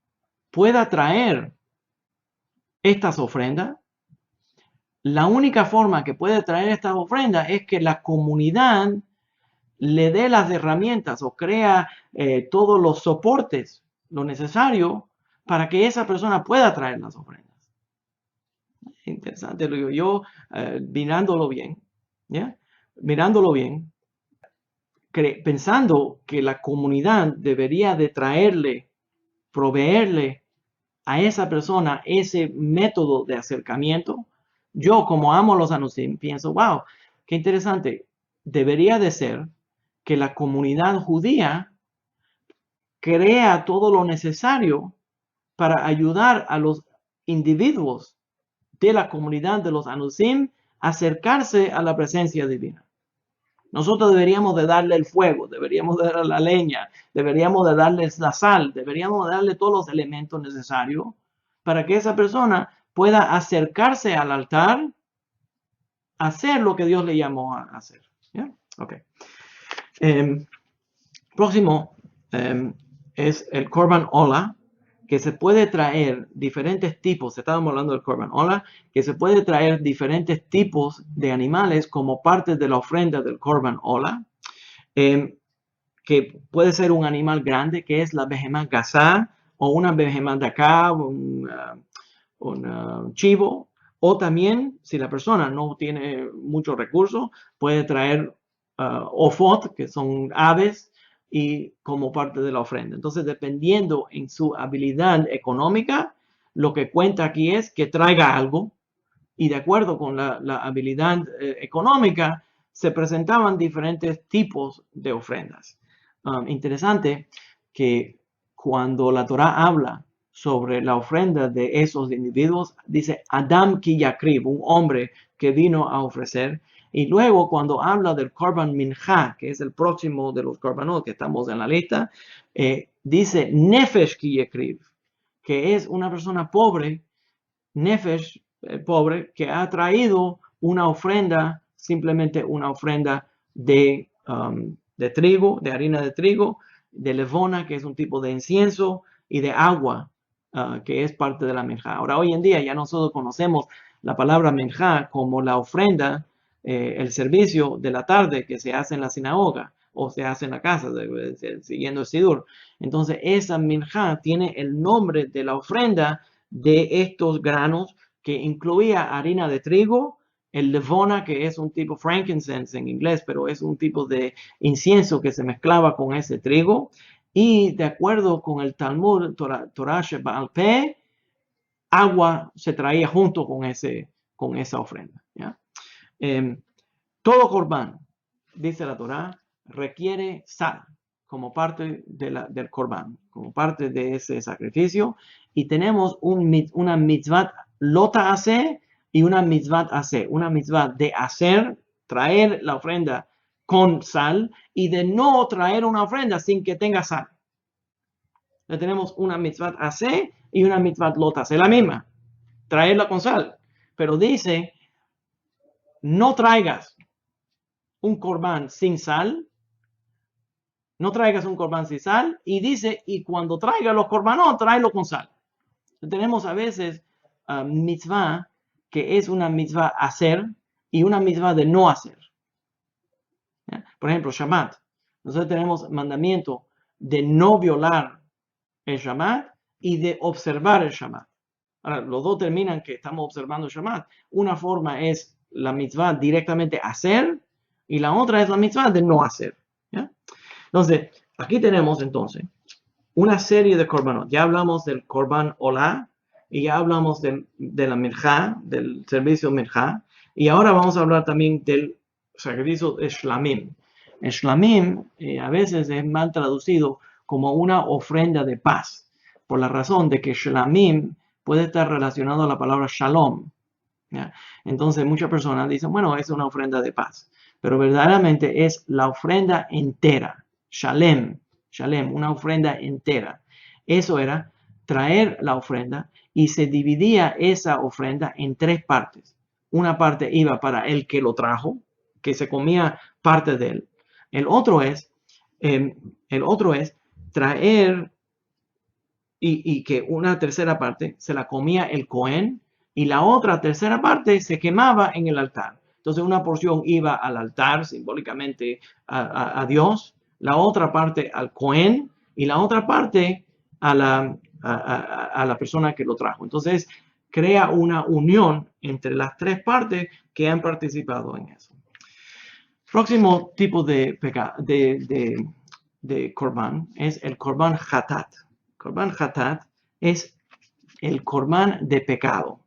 pueda traer estas ofrendas, la única forma que puede traer estas ofrendas es que la comunidad le dé las herramientas o crea todos los soportes, lo necesario para que esa persona pueda traer las ofrendas. Interesante, lo digo yo, mirándolo bien, ¿ya? Mirándolo bien, pensando que la comunidad debería de proveerle a esa persona ese método de acercamiento. Yo, como amo los anusim, pienso, wow, qué interesante. Debería de ser que la comunidad judía crea todo lo necesario para ayudar a los individuos de la comunidad de los anusim a acercarse a la presencia divina. Nosotros deberíamos de darle el fuego, deberíamos de darle la leña, deberíamos de darle la sal, deberíamos de darle todos los elementos necesarios para que esa persona pueda acercarse al altar, hacer lo que Dios le llamó a hacer. ¿Ya? Ok. Próximo es el Korban Ola, que se puede traer diferentes tipos, estábamos hablando del Korban Ola, que se puede traer diferentes tipos de animales como parte de la ofrenda del Korban Ola, que puede ser un animal grande, que es la behemá gazá, o una behemá de acá, un chivo, o también, si la persona no tiene muchos recursos, puede traer ofot, que son aves, y como parte de la ofrenda. Entonces, dependiendo en su habilidad económica, lo que cuenta aquí es que traiga algo, y de acuerdo con la habilidad económica, se presentaban diferentes tipos de ofrendas. Interesante que cuando la Torá habla sobre la ofrenda de esos individuos, dice Adam ki yakrib, un hombre que vino a ofrecer. Y luego cuando habla del Korban Mincha, que es el próximo de los Korbanot que estamos en la lista, dice Nefesh ki yakrib, que es una persona pobre, Nefesh, pobre, que ha traído una ofrenda, simplemente una ofrenda de trigo, de harina de trigo, de levona, que es un tipo de incienso, y de agua, que es parte de la minjá. Ahora, hoy en día ya nosotros conocemos la palabra minjá como la ofrenda, el servicio de la tarde que se hace en la sinagoga o se hace en la casa, siguiendo el sidur. Entonces, esa minjá tiene el nombre de la ofrenda de estos granos, que incluía harina de trigo, el levona, que es un tipo frankincense en inglés, pero es un tipo de incienso que se mezclaba con ese trigo. Y de acuerdo con el Talmud, Torah Sheba'al Peh, agua se traía junto con esa ofrenda. ¿Ya? Todo corbán, dice la Torah, requiere sal como parte del corbán, como parte de ese sacrificio. Y tenemos una mitzvah lota hace y una mitzvah hace. Una mitzvah de hacer, traer la ofrenda con sal, y de no traer una ofrenda sin que tenga sal. Ya tenemos una mitzvah hace y una mitzvah lota hace, la misma, traerla con sal. Pero dice, no traigas un corbán sin sal, no traigas un corbán sin sal, y dice, y cuando traigas los corbanos, tráelo con sal. Tenemos a veces mitzvah, que es una mitzvah hacer y una mitzvah de no hacer. ¿Ya? Por ejemplo, Shabbat. Nosotros tenemos mandamiento de no violar el Shabbat y de observar el Shabbat. Ahora, los dos terminan que estamos observando el Shabbat. Una forma es la mitzvah directamente hacer, y la otra es la mitzvah de no hacer. ¿Ya? Entonces, aquí tenemos entonces una serie de korbanot. Ya hablamos del korban olá, y ya hablamos de la minjá, del servicio minjá, y ahora vamos a hablar también del sacrificio de shlamim. El shlamim a veces es mal traducido como una ofrenda de paz, por la razón de que shlamim puede estar relacionado a la palabra shalom. ¿Ya? Entonces muchas personas dicen, bueno, es una ofrenda de paz, pero verdaderamente es la ofrenda entera, shalem, una ofrenda entera. Eso era traer la ofrenda, y se dividía esa ofrenda en tres partes. Una parte iba para el que lo trajo, que se comía parte de él. El otro es traer, y que una tercera parte se la comía el Cohen, y la otra tercera parte se quemaba en el altar. Entonces una porción iba al altar, simbólicamente a Dios, la otra parte al Cohen, y la otra parte a la persona que lo trajo. Entonces crea una unión entre las tres partes que han participado en eso. Próximo tipo de korban es el korban hatat. Korban hatat es el korban de pecado.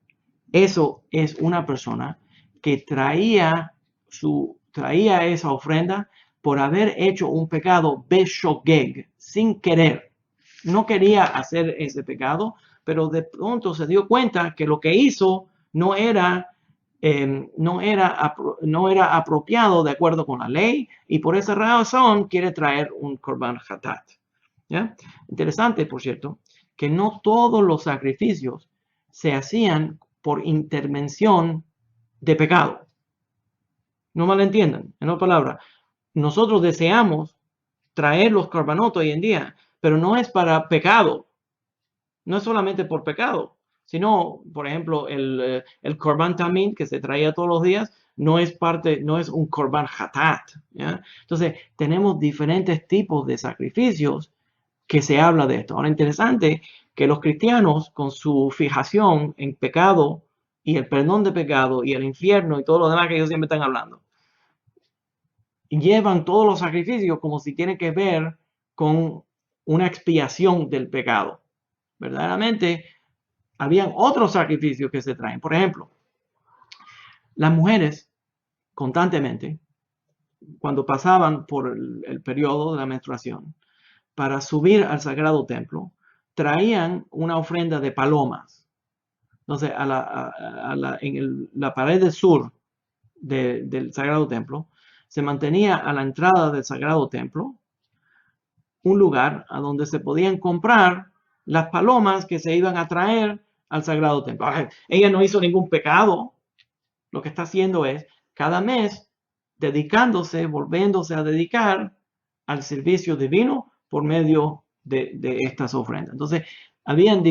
Eso es una persona que traía esa ofrenda por haber hecho un pecado beshogeg, sin querer. No quería hacer ese pecado, pero de pronto se dio cuenta que lo que hizo no era no era apropiado de acuerdo con la ley, y por esa razón quiere traer un Korban Hatat. ¿Ya? Interesante, por cierto, que no todos los sacrificios se hacían por intervención de pecado. No malentiendan, en otras palabras, nosotros deseamos traer los korbanot hoy en día, pero no es para pecado, no es solamente por pecado, sino, por ejemplo, el Korban Tamid que se traía todos los días, no es un Korban Hatat. ¿Ya? Entonces, tenemos diferentes tipos de sacrificios que se habla de esto. Ahora, interesante que los cristianos, con su fijación en pecado y el perdón de pecado y el infierno y todo lo demás que ellos siempre están hablando, llevan todos los sacrificios como si tienen que ver con una expiación del pecado. Verdaderamente, habían otros sacrificios que se traen. Por ejemplo, las mujeres constantemente, cuando pasaban por el periodo de la menstruación, para subir al sagrado templo, traían una ofrenda de palomas. Entonces, en la pared del sur del sagrado templo, se mantenía a la entrada del sagrado templo un lugar a donde se podían comprar las palomas que se iban a traer al sagrado templo. Ella no hizo ningún pecado. Lo que está haciendo es cada mes volviéndose a dedicar al servicio divino por medio de estas ofrendas. Entonces, habían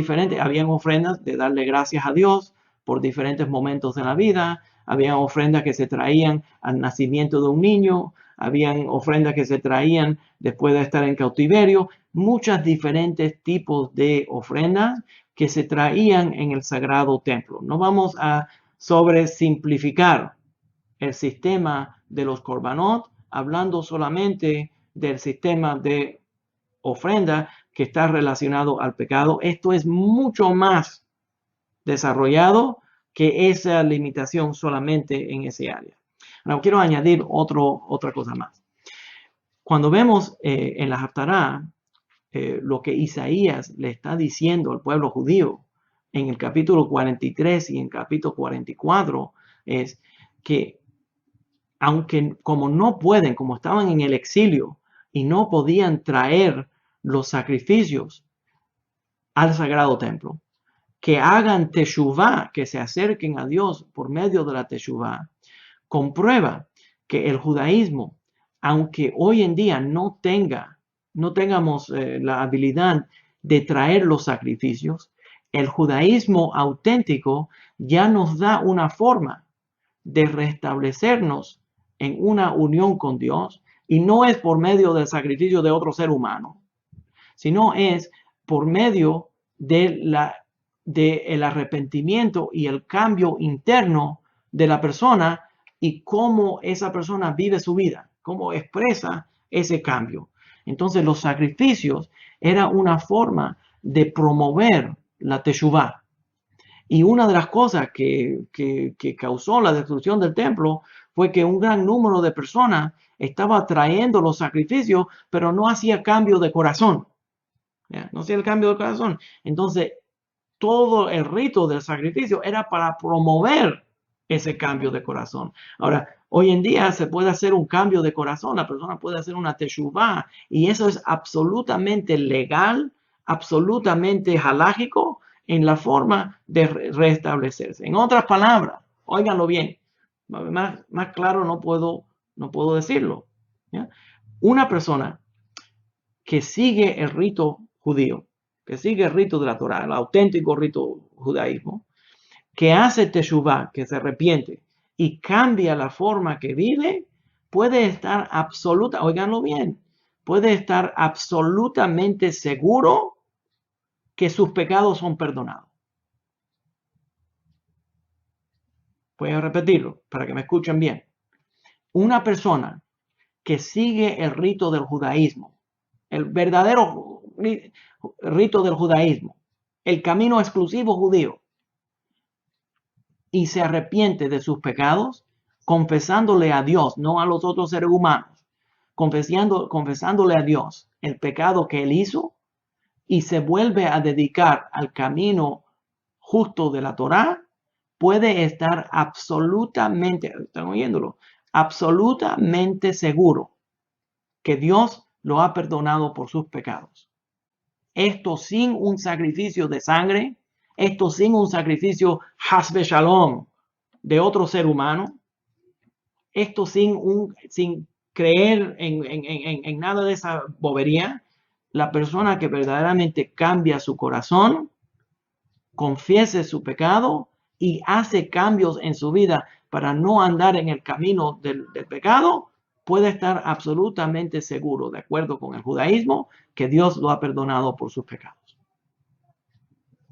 ofrendas de darle gracias a Dios por diferentes momentos de la vida, habían ofrendas que se traían al nacimiento de un niño, habían ofrendas que se traían después de estar en cautiverio, muchos diferentes tipos de ofrendas que se traían en el sagrado templo. No vamos a sobresimplificar el sistema de los korbanot, hablando solamente del sistema de ofrenda que está relacionado al pecado. Esto es mucho más desarrollado que esa limitación solamente en ese área. Ahora quiero añadir otra cosa más. Cuando vemos en la Haftará lo que Isaías le está diciendo al pueblo judío en el capítulo 43 y en el capítulo 44, es que aunque como estaban en el exilio y no podían traer los sacrificios al sagrado templo, que hagan teshuvá, que se acerquen a Dios por medio de la teshuvá, comprueba que el judaísmo, aunque hoy en día no tengamos la habilidad de traer los sacrificios, el judaísmo auténtico ya nos da una forma de restablecernos en una unión con Dios, y no es por medio del sacrificio de otro ser humano, sino es por medio del arrepentimiento y el cambio interno de la persona y cómo esa persona vive su vida, cómo expresa ese cambio. Entonces los sacrificios era una forma de promover la teshuvá. Y una de las cosas que causó la destrucción del templo fue que un gran número de personas estaba trayendo los sacrificios, pero no hacía cambio de corazón. ¿Ya? No hacía el cambio de corazón. Entonces, todo el rito del sacrificio era para promover ese cambio de corazón. Ahora, hoy en día se puede hacer un cambio de corazón, la persona puede hacer una teshuvá, y eso es absolutamente legal, absolutamente halágico en la forma de restablecerse. En otras palabras, óiganlo bien, más claro no puedo decirlo. ¿Ya? Una persona que sigue el rito judío, que sigue el rito de la Torá, el auténtico rito judaísmo, que hace teshuvá, que se arrepiente y cambia la forma que vive, puede estar óiganlo bien, puede estar absolutamente seguro que sus pecados son perdonados. Voy a repetirlo para que me escuchen bien. Una persona que sigue el rito del judaísmo, el verdadero rito del judaísmo, el camino exclusivo judío, y se arrepiente de sus pecados, confesándole a Dios, no a los otros seres humanos, confesándole a Dios el pecado que él hizo, y se vuelve a dedicar al camino justo de la Torá, puede estar absolutamente, están oyéndolo, absolutamente seguro que Dios lo ha perdonado por sus pecados. Esto sin un sacrificio de sangre, esto sin un sacrificio hasbe shalom de otro ser humano, esto sin creer en nada de esa bobería. La persona que verdaderamente cambia su corazón, confiese su pecado y hace cambios en su vida para no andar en el camino del pecado, puede estar absolutamente seguro, de acuerdo con el judaísmo, que Dios lo ha perdonado por sus pecados.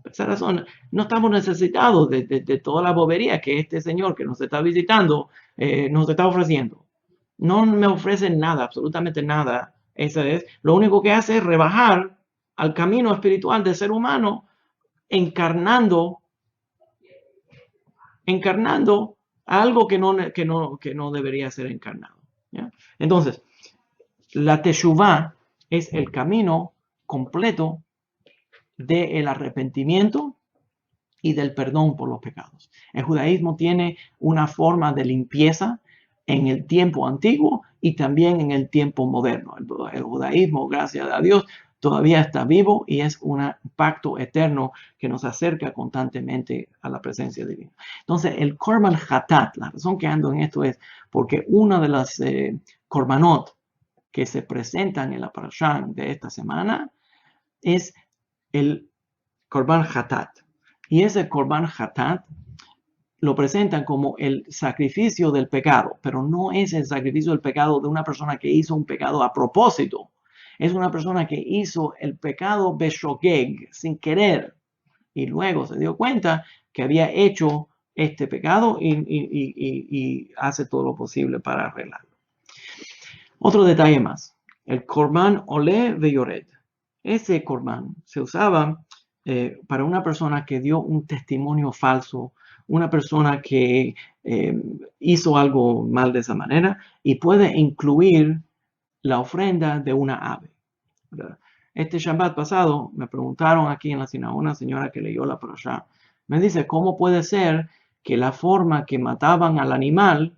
Por esa razón, no estamos necesitados de toda la bobería que este Señor que nos está visitando nos está ofreciendo. No me ofrecen nada, absolutamente nada. Esa es, lo único que hace es rebajar al camino espiritual del ser humano, encarnando algo que no debería ser encarnado. ¿Ya? Entonces, la teshuvá es el camino completo del arrepentimiento y del perdón por los pecados. El judaísmo tiene una forma de limpieza en el tiempo antiguo y también en el tiempo moderno. El judaísmo, gracias a Dios, todavía está vivo y es un pacto eterno que nos acerca constantemente a la presencia divina. Entonces, el Korban Hatat, la razón que ando en esto es porque una de las Korbanot que se presentan en la parashá de esta semana es el Korban Hatat. Y ese Korban Hatat lo presentan como el sacrificio del pecado, pero no es el sacrificio del pecado de una persona que hizo un pecado a propósito. Es una persona que hizo el pecado beshogeg, sin querer, y luego se dio cuenta que había hecho este pecado y hace todo lo posible para arreglarlo. Otro detalle más, el Korban Olé Veyored. Ese Korban se usaba para una persona que dio un testimonio falso, una persona que hizo algo mal de esa manera, y puede incluir la ofrenda de una ave. Este Shabbat pasado me preguntaron aquí en la sinagoga, una señora que leyó la parashá, me dice, ¿cómo puede ser que la forma que mataban al animal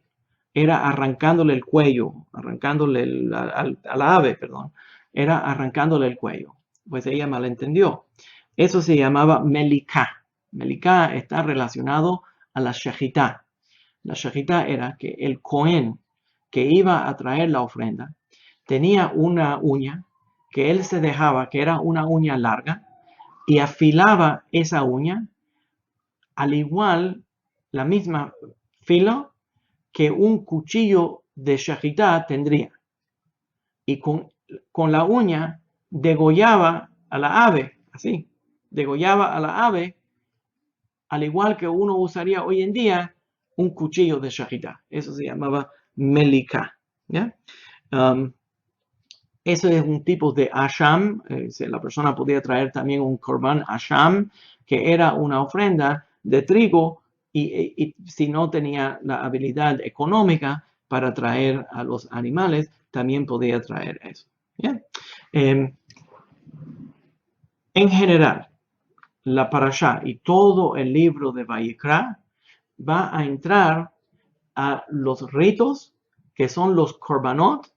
era arrancándole el cuello, arrancándole a la ave, perdón, era arrancándole el cuello? Pues ella malentendió. Eso se llamaba Melikah. Melikah está relacionado a la Shechitá. La Shechitá era que el Cohen que iba a traer la ofrenda tenía una uña que él se dejaba, que era una uña larga, y afilaba esa uña al igual, la misma filo que un cuchillo de shechitá tendría. Y con la uña degollaba a la ave, así, degollaba a la ave, al igual que uno usaría hoy en día un cuchillo de shechitá. Eso se llamaba melikah. ¿Ya? Eso es un tipo de asham. La persona podía traer también un korban asham, que era una ofrenda de trigo, y si no tenía la habilidad económica para traer a los animales, también podía traer eso. ¿Ya? En general, la parashá y todo el libro de Vayikra va a entrar a los ritos que son los korbanot,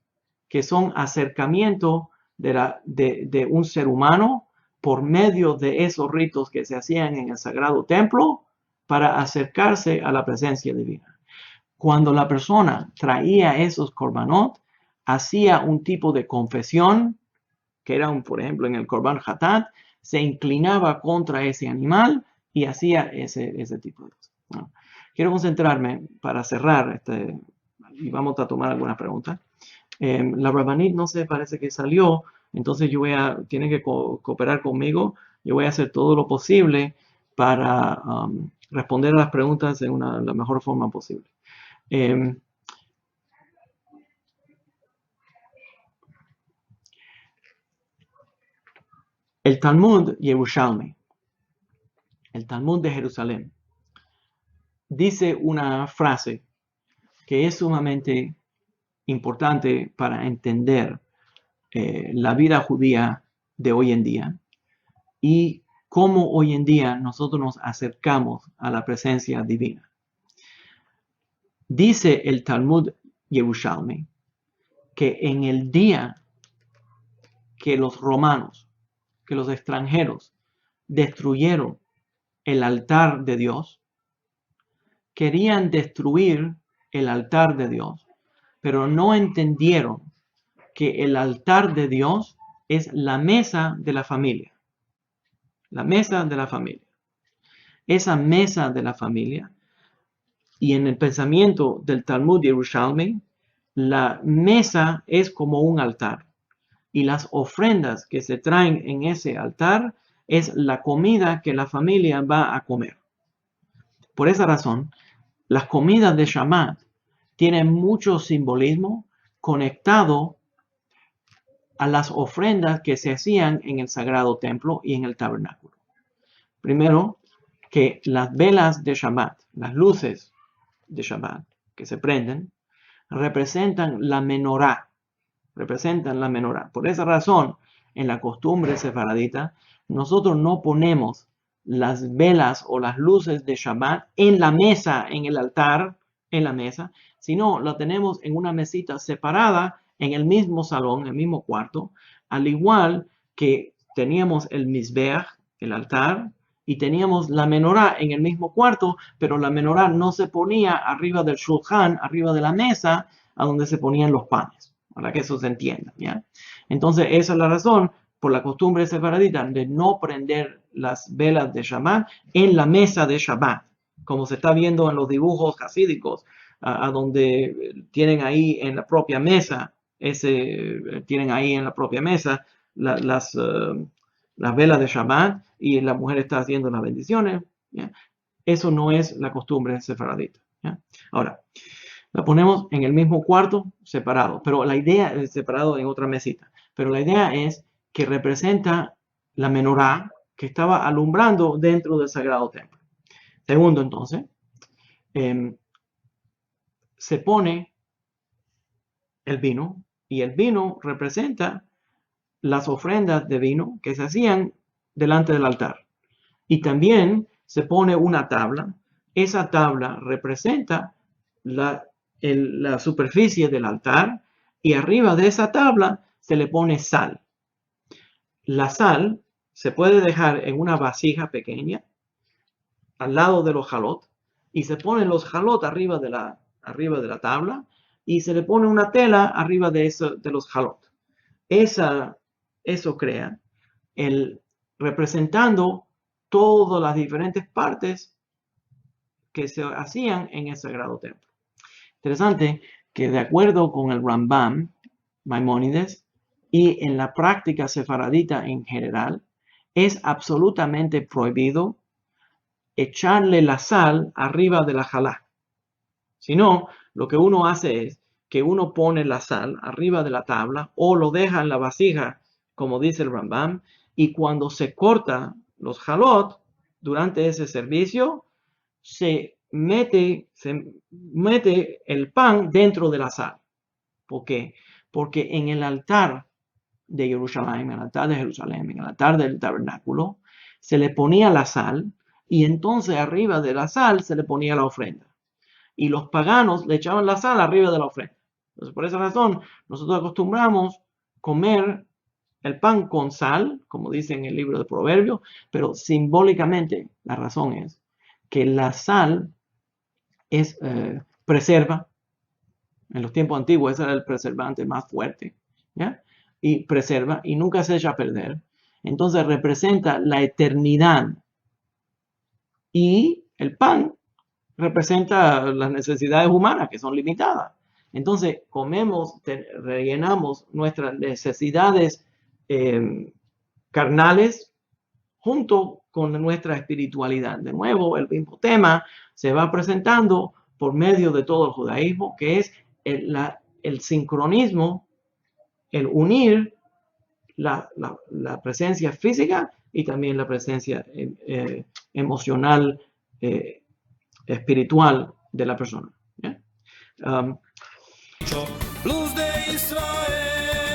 que son acercamiento de un ser humano por medio de esos ritos que se hacían en el sagrado templo para acercarse a la presencia divina. Cuando la persona traía esos korbanot, hacía un tipo de confesión, que era, por ejemplo, en el Korban Hatat, se inclinaba contra ese animal y hacía ese tipo de cosas. Bueno, quiero concentrarme para cerrar y vamos a tomar algunas preguntas. La Rabanit no sé, parece que salió, entonces tienen que cooperar conmigo. Yo voy a hacer todo lo posible para responder a las preguntas de la mejor forma posible. El Talmud Yerushalmi, el Talmud de Jerusalén, dice una frase que es sumamente importante para entender la vida judía de hoy en día y cómo hoy en día nosotros nos acercamos a la presencia divina. Dice el Talmud Yerushalmi que en el día que los romanos, que los extranjeros destruyeron el altar de Dios, querían destruir el altar de Dios, pero no entendieron que el altar de Dios es la mesa de la familia. La mesa de la familia. Esa mesa de la familia, y en el pensamiento del Talmud Yerushalmi, la mesa es como un altar. Y las ofrendas que se traen en ese altar es la comida que la familia va a comer. Por esa razón, las comidas de Shabbat tienen mucho simbolismo conectado a las ofrendas que se hacían en el sagrado templo y en el tabernáculo. Primero, que las velas de Shabbat, las luces de Shabbat que se prenden, representan la menorá. Por esa razón, en la costumbre sefaradita, nosotros no ponemos las velas o las luces de Shabbat en la mesa, en el altar, en la mesa, sino la tenemos en una mesita separada en el mismo salón, en el mismo cuarto, al igual que teníamos el mizbeach, el altar, y teníamos la menorá en el mismo cuarto, pero la menorá no se ponía arriba del shulchan, arriba de la mesa, a donde se ponían los panes, para que eso se entienda, ¿ya? Entonces, esa es la razón por la costumbre sefaradita de no prender las velas de Shabbat en la mesa de Shabbat, como se está viendo en los dibujos hasídicos, a donde tienen ahí en la propia mesa, las velas de Shabbat y la mujer está haciendo las bendiciones, ¿ya? Eso no es la costumbre sefaradita, ¿ya? Ahora, la ponemos en el mismo cuarto, separado, pero la idea es separado en otra mesita. Pero la idea es que representa la menorá que estaba alumbrando dentro del sagrado templo. Segundo, entonces, se pone el vino, y el vino representa las ofrendas de vino que se hacían delante del altar. Y también se pone una tabla. Esa tabla representa la superficie del altar, y arriba de esa tabla se le pone sal. La sal se puede dejar en una vasija pequeña al lado de los jalot, y se ponen los jalot arriba de la tabla, y se le pone una tela arriba de los jalot. Eso crea representando todas las diferentes partes que se hacían en el sagrado templo. Interesante que de acuerdo con el Rambam, Maimónides, y en la práctica sefaradita en general, es absolutamente prohibido echarle la sal arriba de la jalá. Si no, lo que uno hace es que uno pone la sal arriba de la tabla o lo deja en la vasija, como dice el Rambam, y cuando se corta los jalot durante ese servicio, se mete el pan dentro de la sal. ¿Por qué? Porque en el altar de Jerusalén, en el altar del tabernáculo, se le ponía la sal, y entonces arriba de la sal se le ponía la ofrenda. Y los paganos le echaban la sal arriba de la ofrenda. Entonces, por esa razón, nosotros acostumbramos comer el pan con sal, como dice en el libro de Proverbios, pero simbólicamente la razón es que la sal preserva. En los tiempos antiguos ese era el preservante más fuerte, ¿ya? Y preserva y nunca se echa a perder. Entonces representa la eternidad. Y el pan representa las necesidades humanas, que son limitadas. Entonces rellenamos nuestras necesidades carnales junto con nuestra espiritualidad. De nuevo, el mismo tema se va presentando por medio de todo el judaísmo, que es el sincronismo, el unir la presencia física y también la presencia emocional, espiritual de la persona, ¿ya? Luz de Israel.